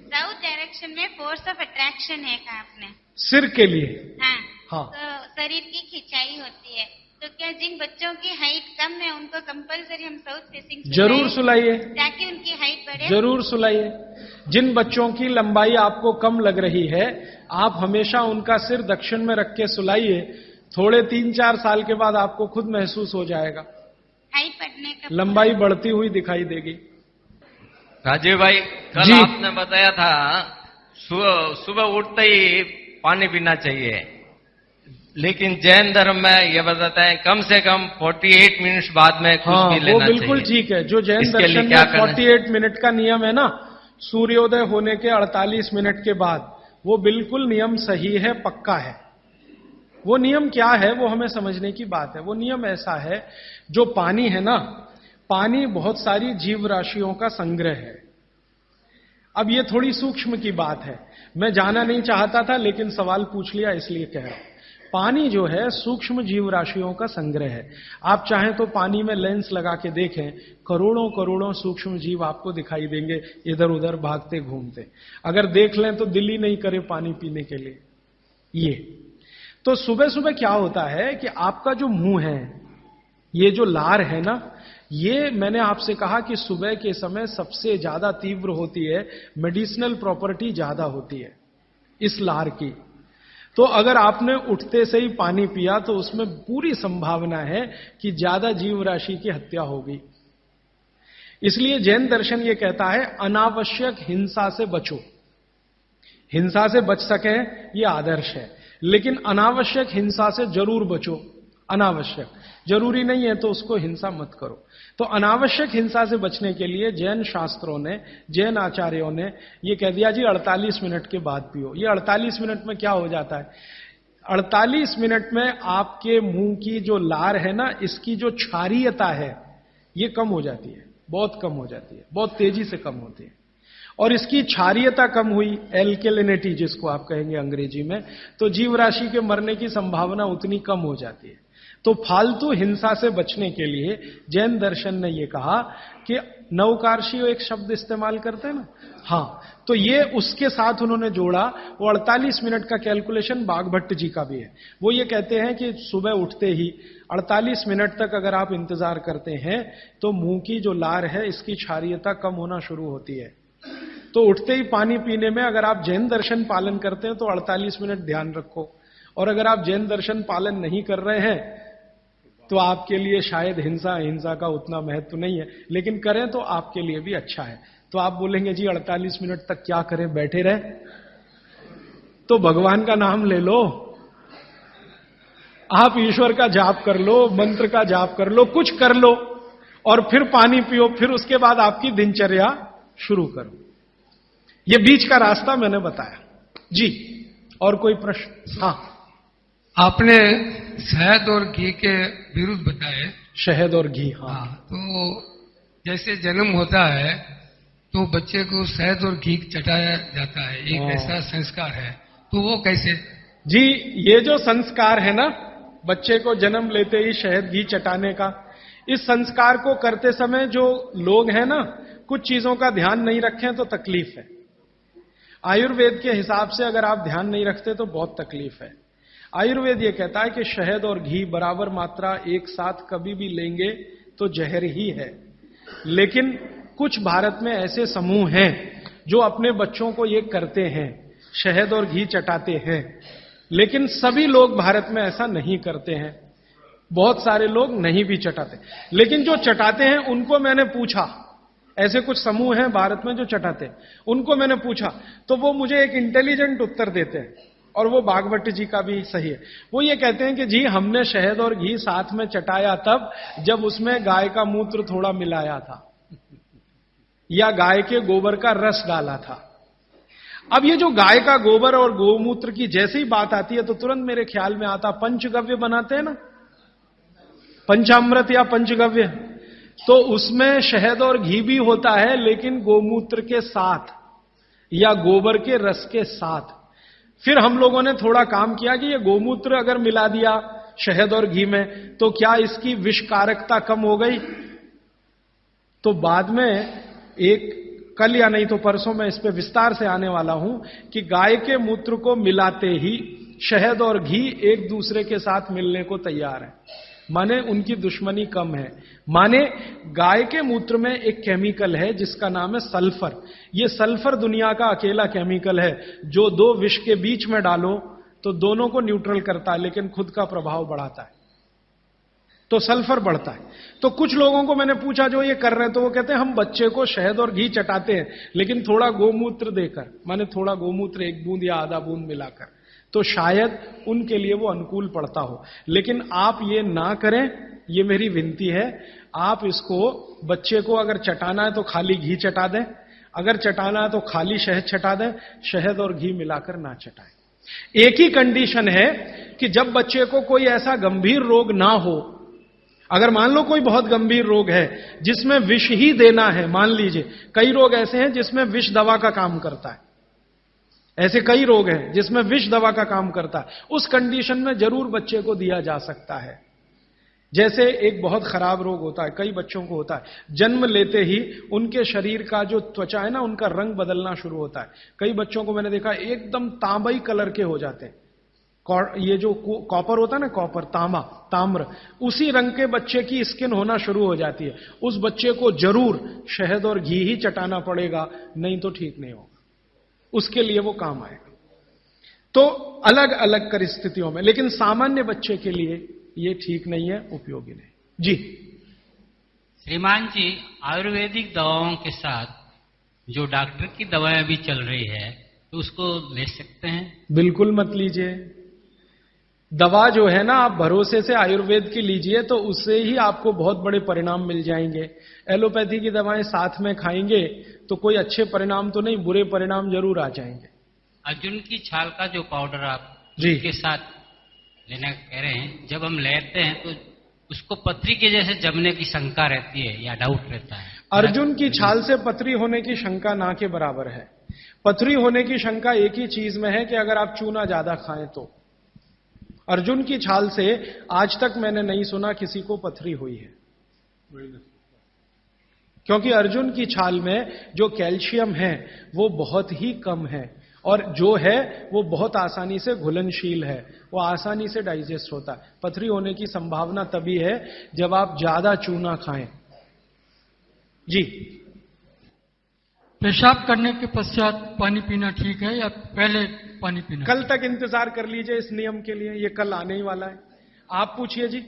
साउथ डायरेक्शन में फोर्स ऑफ अट्रैक्शन है कहा आपने, सिर के लिए? हाँ। तो शरीर की खिंचाई होती है, तो क्या जिन बच्चों की हाइट कम है उनको कंपलसरी हम साउथ फेसिंग जरूर सुलाइए, ताकि उनकी हाइट बढ़े? जरूर सुलाइए। जिन बच्चों की लंबाई आपको कम लग रही है, आप हमेशा उनका सिर दक्षिण में रख के सुलाइए। थोड़े 3-4 साल के बाद आपको खुद महसूस हो जाएगा, हाइट बढ़ने का, लंबाई बढ़ती हुई दिखाई देगी। राजीव भाई, कल आपने बताया था सुबह उठते ही पानी पीना चाहिए, लेकिन जैन धर्म में ये बताते हैं कम से कम 48 मिनट बाद में कुछ भी वो लेना बिल्कुल चाहिए। ठीक है। जो जैन इसके लिए दर्शन क्या में करना 48 मिनट का नियम है ना, सूर्योदय होने के 48 मिनट के बाद, वो बिल्कुल नियम सही है, पक्का है। वो नियम क्या है वो हमें समझने की बात है। वो नियम ऐसा है, जो पानी है ना, पानी बहुत सारी जीव राशियों का संग्रह है। अब ये थोड़ी सूक्ष्म की बात है, मैं जाना नहीं चाहता था लेकिन सवाल पूछ लिया इसलिए कह रहा हूं। पानी जो है सूक्ष्म जीव राशियों का संग्रह है। आप चाहें तो पानी में लेंस लगा के देखें, करोड़ों करोड़ों सूक्ष्म जीव आपको दिखाई देंगे इधर उधर भागते घूमते। अगर देख लें तो दिल ही नहीं करे पानी पीने के लिए। ये तो सुबह सुबह क्या होता है कि आपका जो मुंह है, ये जो लार है ना, ये मैंने आपसे कहा कि सुबह के समय सबसे ज्यादा तीव्र होती है, मेडिसिनल प्रॉपर्टी ज्यादा होती है इस लार की। तो अगर आपने उठते से ही पानी पिया तो उसमें पूरी संभावना है कि ज्यादा जीव राशि की हत्या होगी। इसलिए जैन दर्शन ये कहता है अनावश्यक हिंसा से बचो। हिंसा से बच सके ये आदर्श है, लेकिन अनावश्यक हिंसा से जरूर बचो। अनावश्यक, जरूरी नहीं है तो उसको हिंसा मत करो। तो अनावश्यक हिंसा से बचने के लिए जैन शास्त्रों ने, जैन आचार्यों ने ये कह दिया जी 48 मिनट के बाद पियो। ये 48 मिनट में क्या हो जाता है, 48 मिनट में आपके मुंह की जो लार है ना, इसकी जो क्षारीयता है ये कम हो जाती है, बहुत कम हो जाती है, बहुत तेजी से कम होती है। और इसकी क्षारीयता कम हुई, एल्केलिनिटी जिसको आप कहेंगे अंग्रेजी में, तो जीव राशि के मरने की संभावना उतनी कम हो जाती है। तो फालतू हिंसा से बचने के लिए जैन दर्शन ने यह कहा कि नवकार्षियों एक शब्द इस्तेमाल करते हैं ना, हाँ, तो ये उसके साथ उन्होंने जोड़ा। वो 48 मिनट का कैलकुलेशन बागभट्ट जी का भी है। वो ये कहते हैं कि सुबह उठते ही 48 मिनट तक अगर आप इंतजार करते हैं तो मुंह की जो लार है इसकी क्षारीयता कम होना शुरू होती है। तो उठते ही पानी पीने में अगर आप जैन दर्शन पालन करते हैं तो 48 मिनट ध्यान रखो, और अगर आप जैन दर्शन पालन नहीं कर रहे हैं तो आपके लिए शायद हिंसा का उतना महत्व नहीं है, लेकिन करें तो आपके लिए भी अच्छा है। तो आप बोलेंगे जी 48 मिनट तक क्या करें, बैठे रहे? तो भगवान का नाम ले लो, आप ईश्वर का जाप कर लो, मंत्र का जाप कर लो, कुछ कर लो, और फिर पानी पियो, फिर उसके बाद आपकी दिनचर्या शुरू करो। ये बीच का रास्ता मैंने बताया जी। और कोई प्रश्न? हाँ, आपने शहद और घी के विरुद्ध बताए। शहद और घी, हाँ। तो जैसे जन्म होता है तो बच्चे को शहद और घी चटाया जाता है, एक ऐसा संस्कार है, तो वो कैसे? जी, ये जो संस्कार है ना, बच्चे को जन्म लेते ही शहद घी चटाने का, इस संस्कार को करते समय जो लोग हैं ना, कुछ चीजों का ध्यान नहीं रखें तो तकलीफ है। आयुर्वेद के हिसाब से अगर आप ध्यान नहीं रखते तो बहुत तकलीफ है। आयुर्वेद ये कहता है कि शहद और घी बराबर मात्रा एक साथ कभी भी लेंगे तो जहर ही है। लेकिन कुछ भारत में ऐसे समूह हैं जो अपने बच्चों को ये करते हैं, शहद और घी चटाते हैं, लेकिन सभी लोग भारत में ऐसा नहीं करते हैं। बहुत सारे लोग नहीं भी चटाते, लेकिन जो चटाते हैं उनको मैंने पूछा, ऐसे कुछ समूह हैं भारत में जो चटाते हैं, उनको मैंने पूछा तो वो मुझे एक इंटेलिजेंट उत्तर देते हैं, और वो बागभट्ट जी का भी सही है। वो ये कहते हैं कि जी हमने शहद और घी साथ में चटाया तब जब उसमें गाय का मूत्र थोड़ा मिलाया था या गाय के गोबर का रस डाला था। अब ये जो गाय का गोबर और गोमूत्र की जैसे ही बात आती है तो तुरंत मेरे ख्याल में आता, पंचगव्य बनाते हैं ना, पंचामृत या पंचगव्य, तो उसमें शहद और घी भी होता है, लेकिन गोमूत्र के साथ या गोबर के रस के साथ। फिर हम लोगों ने थोड़ा काम किया कि ये गोमूत्र अगर मिला दिया शहद और घी में तो क्या इसकी विषकारकता कम हो गई? तो बाद में कल या नहीं तो परसों मैं इस पे विस्तार से आने वाला हूं कि गाय के मूत्र को मिलाते ही शहद और घी एक दूसरे के साथ मिलने को तैयार है, माने उनकी दुश्मनी कम है। माने गाय के मूत्र में एक केमिकल है जिसका नाम है सल्फर। ये सल्फर दुनिया का अकेला केमिकल है जो दो विष के बीच में डालो तो दोनों को न्यूट्रल करता है, लेकिन खुद का प्रभाव बढ़ाता है, तो सल्फर बढ़ता है। तो कुछ लोगों को मैंने पूछा जो ये कर रहे हैं, तो वो कहते हैं हम बच्चे को शहद और घी चटाते हैं लेकिन थोड़ा गोमूत्र देकर, माने थोड़ा गोमूत्र एक बूंद या आधा बूंद मिलाकर, तो शायद उनके लिए वो अनुकूल पड़ता हो। लेकिन आप ये ना करें, ये मेरी विनती है। आप इसको, बच्चे को अगर चटाना है तो खाली घी चटा दें, अगर चटाना है तो खाली शहद चटा दें, शहद और घी मिलाकर ना चटाएं। एक ही कंडीशन है कि जब बच्चे को कोई ऐसा गंभीर रोग ना हो, अगर मान लो कोई बहुत गंभीर रोग है जिसमें विष ही देना है, मान लीजिए कई रोग ऐसे हैं जिसमें विष दवा का काम करता है, ऐसे कई रोग हैं जिसमें विष दवा का काम करता है, उस कंडीशन में जरूर बच्चे को दिया जा सकता है। जैसे एक बहुत खराब रोग होता है, कई बच्चों को होता है, जन्म लेते ही उनके शरीर का जो त्वचा है ना, उनका रंग बदलना शुरू होता है। कई बच्चों को मैंने देखा एकदम तांबई कलर के हो जाते हैं। ये जो कॉपर होता है ना, कॉपर, ताम्र, उसी रंग के बच्चे की स्किन होना शुरू हो जाती है। उस बच्चे को जरूर शहद और घी ही चटाना पड़ेगा, नहीं तो ठीक नहीं होगा, उसके लिए वो काम आएगा। तो अलग अलग परिस्थितियों में, लेकिन सामान्य बच्चे के लिए ये ठीक नहीं है, उपयोगी नहीं। जी श्रीमान जी, आयुर्वेदिक दवाओं के साथ जो डॉक्टर की दवाएं भी चल रही है, तो उसको ले सकते हैं? बिल्कुल मत लीजिए। दवा जो है ना, आप भरोसे से आयुर्वेद की लीजिए तो उससे ही आपको बहुत बड़े परिणाम मिल जाएंगे। एलोपैथी की दवाएं साथ में खाएंगे तो कोई अच्छे परिणाम तो नहीं, बुरे परिणाम जरूर आ जाएंगे। अर्जुन की छाल का जो पाउडर आप जी के साथ लेना कह रहे हैं, जब हम लेते हैं तो उसको पथरी के जैसे जमने की शंका रहती है या डाउट रहता है? अर्जुन की छाल से पथरी होने की शंका ना के बराबर है। पथरी होने की शंका एक ही चीज में है कि अगर आप चूना ज्यादा खाएं तो। अर्जुन की छाल से आज तक मैंने नहीं सुना किसी को पथरी हुई है, क्योंकि अर्जुन की छाल में जो कैल्शियम है वो बहुत ही कम है, और जो है वो बहुत आसानी से घुलनशील है, वो आसानी से डाइजेस्ट होता है। पथरी होने की संभावना तभी है जब आप ज्यादा चूना खाएं। जी, पेशाब करने के पश्चात पानी पीना ठीक है या पहले पानी पीना? कल तक इंतजार कर लीजिए इस नियम के लिए, ये कल आने ही वाला है। आप पूछिए जी।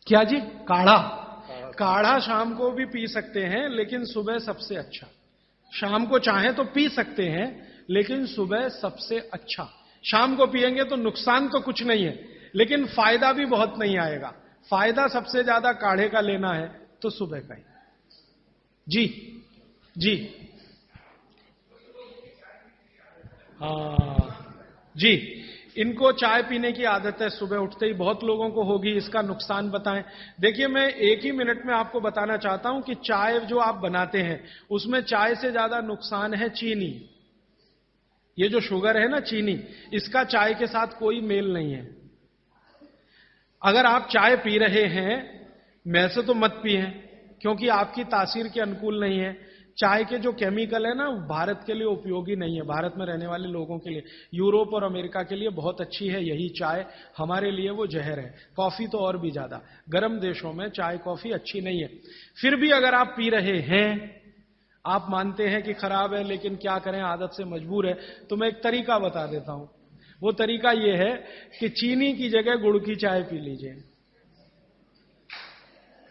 क्या जी? काढ़ा शाम को भी पी सकते हैं, लेकिन सुबह सबसे अच्छा। शाम को चाहे तो पी सकते हैं, लेकिन सुबह सबसे अच्छा। शाम को पिएंगे तो नुकसान तो कुछ नहीं है, लेकिन फायदा भी बहुत नहीं आएगा। फायदा सबसे ज्यादा काढ़े का लेना है तो सुबह का ही। जी जी जी, इनको चाय पीने की आदत है सुबह उठते ही, बहुत लोगों को होगी। इसका नुकसान बताएं। देखिए, मैं एक ही मिनट में आपको बताना चाहता हूं कि चाय जो आप बनाते हैं उसमें चाय से ज्यादा नुकसान है चीनी। ये जो शुगर है ना, चीनी, इसका चाय के साथ कोई मेल नहीं है। अगर आप चाय पी रहे हैं, मैं से तो मत पिए, क्योंकि आपकी तासीर के अनुकूल नहीं है। चाय के जो केमिकल है ना, भारत के लिए उपयोगी नहीं है, भारत में रहने वाले लोगों के लिए। यूरोप और अमेरिका के लिए बहुत अच्छी है यही चाय, हमारे लिए वो जहर है। कॉफी तो और भी ज्यादा, गर्म देशों में चाय कॉफी अच्छी नहीं है। फिर भी अगर आप पी रहे हैं, आप मानते हैं कि खराब है, लेकिन क्या करें, आदत से मजबूर है, तो मैं एक तरीका बता देता हूं। वो तरीका ये है कि चीनी की जगह गुड़ की चाय पी लीजिए।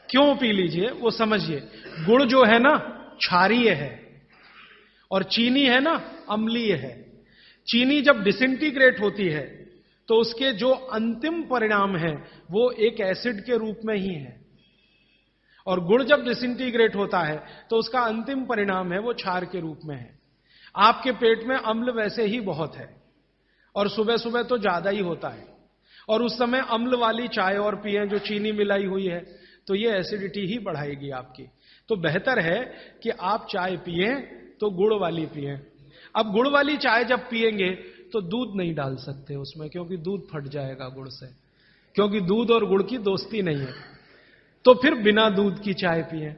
क्यों पी लीजिए वो समझिए। गुड़ जो है ना क्षारीय है, और चीनी है ना अम्लीय है। चीनी जब डिसइंटीग्रेट होती है तो उसके जो अंतिम परिणाम है वो एक एसिड के रूप में ही है, और गुड़ जब डिसइंटीग्रेट होता है तो उसका अंतिम परिणाम है वो क्षार के रूप में है। आपके पेट में अम्ल वैसे ही बहुत है, और सुबह सुबह तो ज्यादा ही होता है, और उस समय अम्ल वाली चाय और पिए जो चीनी मिलाई हुई है, तो ये एसिडिटी ही बढ़ाएगी आपकी। तो बेहतर है कि आप चाय पिए तो गुड़ वाली पिए। अब गुड़ वाली चाय जब पिएंगे तो दूध नहीं डाल सकते उसमें, क्योंकि दूध फट जाएगा गुड़ से, क्योंकि दूध और गुड़ की दोस्ती नहीं है। तो फिर बिना दूध की चाय पिए।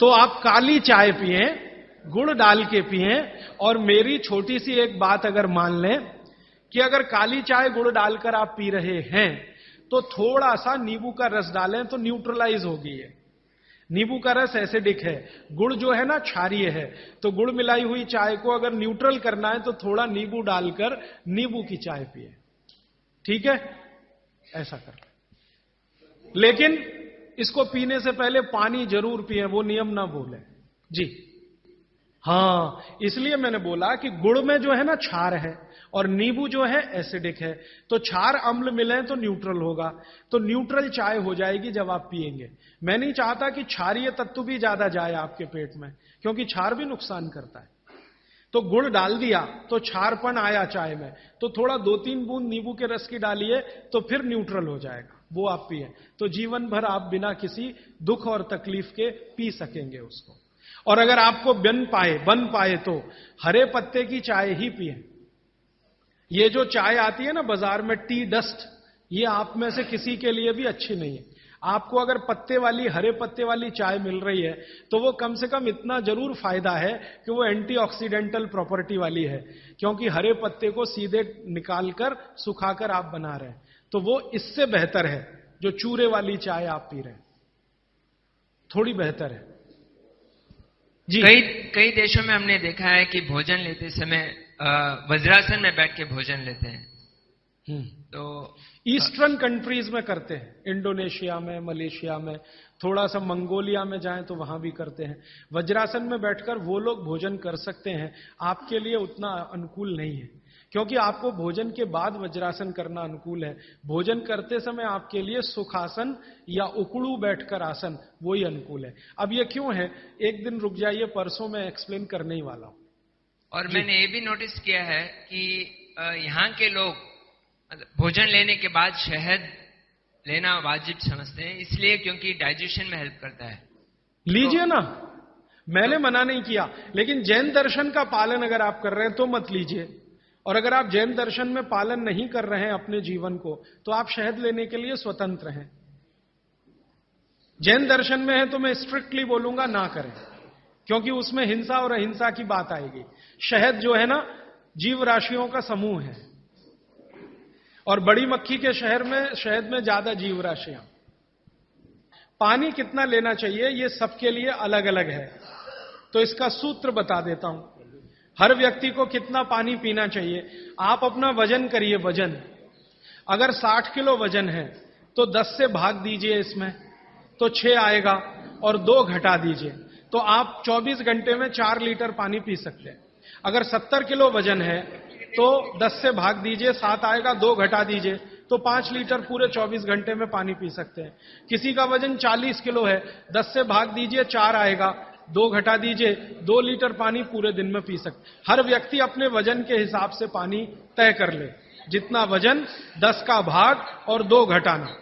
तो आप काली चाय पिए, गुड़ डाल के पिए। और मेरी छोटी सी एक बात अगर मान लें कि अगर काली चाय गुड़ डालकर आप पी रहे हैं तो थोड़ा सा नींबू का रस डालें तो न्यूट्रलाइज होगी ये। नींबू का रस एसिडिक है, गुड़ जो है ना क्षारीय है, तो गुड़ मिलाई हुई चाय को अगर न्यूट्रल करना है तो थोड़ा नींबू डालकर नींबू की चाय पिए। ठीक है, ऐसा कर। लेकिन इसको पीने से पहले पानी जरूर पिए, वो नियम ना भूलें। जी हाँ, इसलिए मैंने बोला कि गुड़ में जो है ना क्षार है और नींबू जो है एसिडिक है, तो क्षार अम्ल मिले तो न्यूट्रल होगा, तो न्यूट्रल चाय हो जाएगी जब आप पिएंगे। मैं नहीं चाहता कि क्षारीय तत्व भी ज्यादा जाए आपके पेट में, क्योंकि क्षार भी नुकसान करता है। तो गुड़ डाल दिया तो क्षारपन आया चाय में, तो थोड़ा 2-3 बूंद नींबू के रस की डालिए तो फिर न्यूट्रल हो जाएगा, वो आप पिए तो जीवन भर आप बिना किसी दुख और तकलीफ के पी सकेंगे उसको। और अगर आपको बन पाए तो हरे पत्ते की चाय ही पिए। ये जो चाय आती है ना बाजार में टी डस्ट, ये आप में से किसी के लिए भी अच्छी नहीं है। आपको अगर हरे पत्ते वाली चाय मिल रही है तो वो कम से कम इतना जरूर फायदा है कि वो एंटीऑक्सीडेंटल प्रॉपर्टी वाली है, क्योंकि हरे पत्ते को सीधे निकालकर सुखाकर आप बना रहे हैं, तो वो इससे बेहतर है जो चूरे वाली चाय आप पी रहे हैं, थोड़ी बेहतर है जी। कई देशों में हमने देखा है कि भोजन लेते समय वज्रासन में बैठ के भोजन लेते हैं। तो ईस्टर्न कंट्रीज में करते हैं, इंडोनेशिया में, मलेशिया में, थोड़ा सा मंगोलिया में जाएं तो वहां भी करते हैं। वज्रासन में बैठकर वो लोग भोजन कर सकते हैं, आपके लिए उतना अनुकूल नहीं है, क्योंकि आपको भोजन के बाद वज्रासन करना अनुकूल है। भोजन करते समय आपके लिए सुखासन या उकड़ू बैठकर आसन वही अनुकूल है। अब ये क्यों है, एक दिन रुक जाइए, परसों मैं एक्सप्लेन करने ही वाला हूं। और मैंने ये भी नोटिस किया है कि यहाँ के लोग भोजन लेने के बाद शहद लेना वाजिब समझते हैं, इसलिए क्योंकि डाइजेशन में हेल्प करता है। लीजिए ना, मैंने मना नहीं किया, लेकिन जैन दर्शन का पालन अगर आप कर रहे हैं तो मत लीजिए, और अगर आप जैन दर्शन में पालन नहीं कर रहे हैं अपने जीवन को तो आप शहद लेने के लिए स्वतंत्र हैं। जैन दर्शन में है तो मैं स्ट्रिक्टली बोलूंगा ना करें, क्योंकि उसमें हिंसा और अहिंसा की बात आएगी। शहद जो है ना जीव राशियों का समूह है, और बड़ी मक्खी के शहद में ज्यादा जीव राशियां। पानी कितना लेना चाहिए ये सबके लिए अलग अलग है, तो इसका सूत्र बता देता हूं। हर व्यक्ति को कितना पानी पीना चाहिए, आप अपना वजन करिए। वजन अगर 60 किलो वजन है तो 10 से भाग दीजिए इसमें, तो 6 आएगा, और 2 घटा दीजिए, तो आप 24 घंटे में 4 लीटर पानी पी सकते हैं। अगर 70 किलो वजन है तो 10 से भाग दीजिए, 7 आएगा, 2 घटा दीजिए, तो 5 लीटर पूरे 24 घंटे में पानी पी सकते हैं। किसी का वजन 40 किलो है, 10 से भाग दीजिए, 4 आएगा, 2 घटा दीजिए, 2 लीटर पानी पूरे दिन में पी सकते। हर व्यक्ति अपने वजन के हिसाब से पानी तय कर ले, जितना वजन 10 का भाग और 2 घटाना।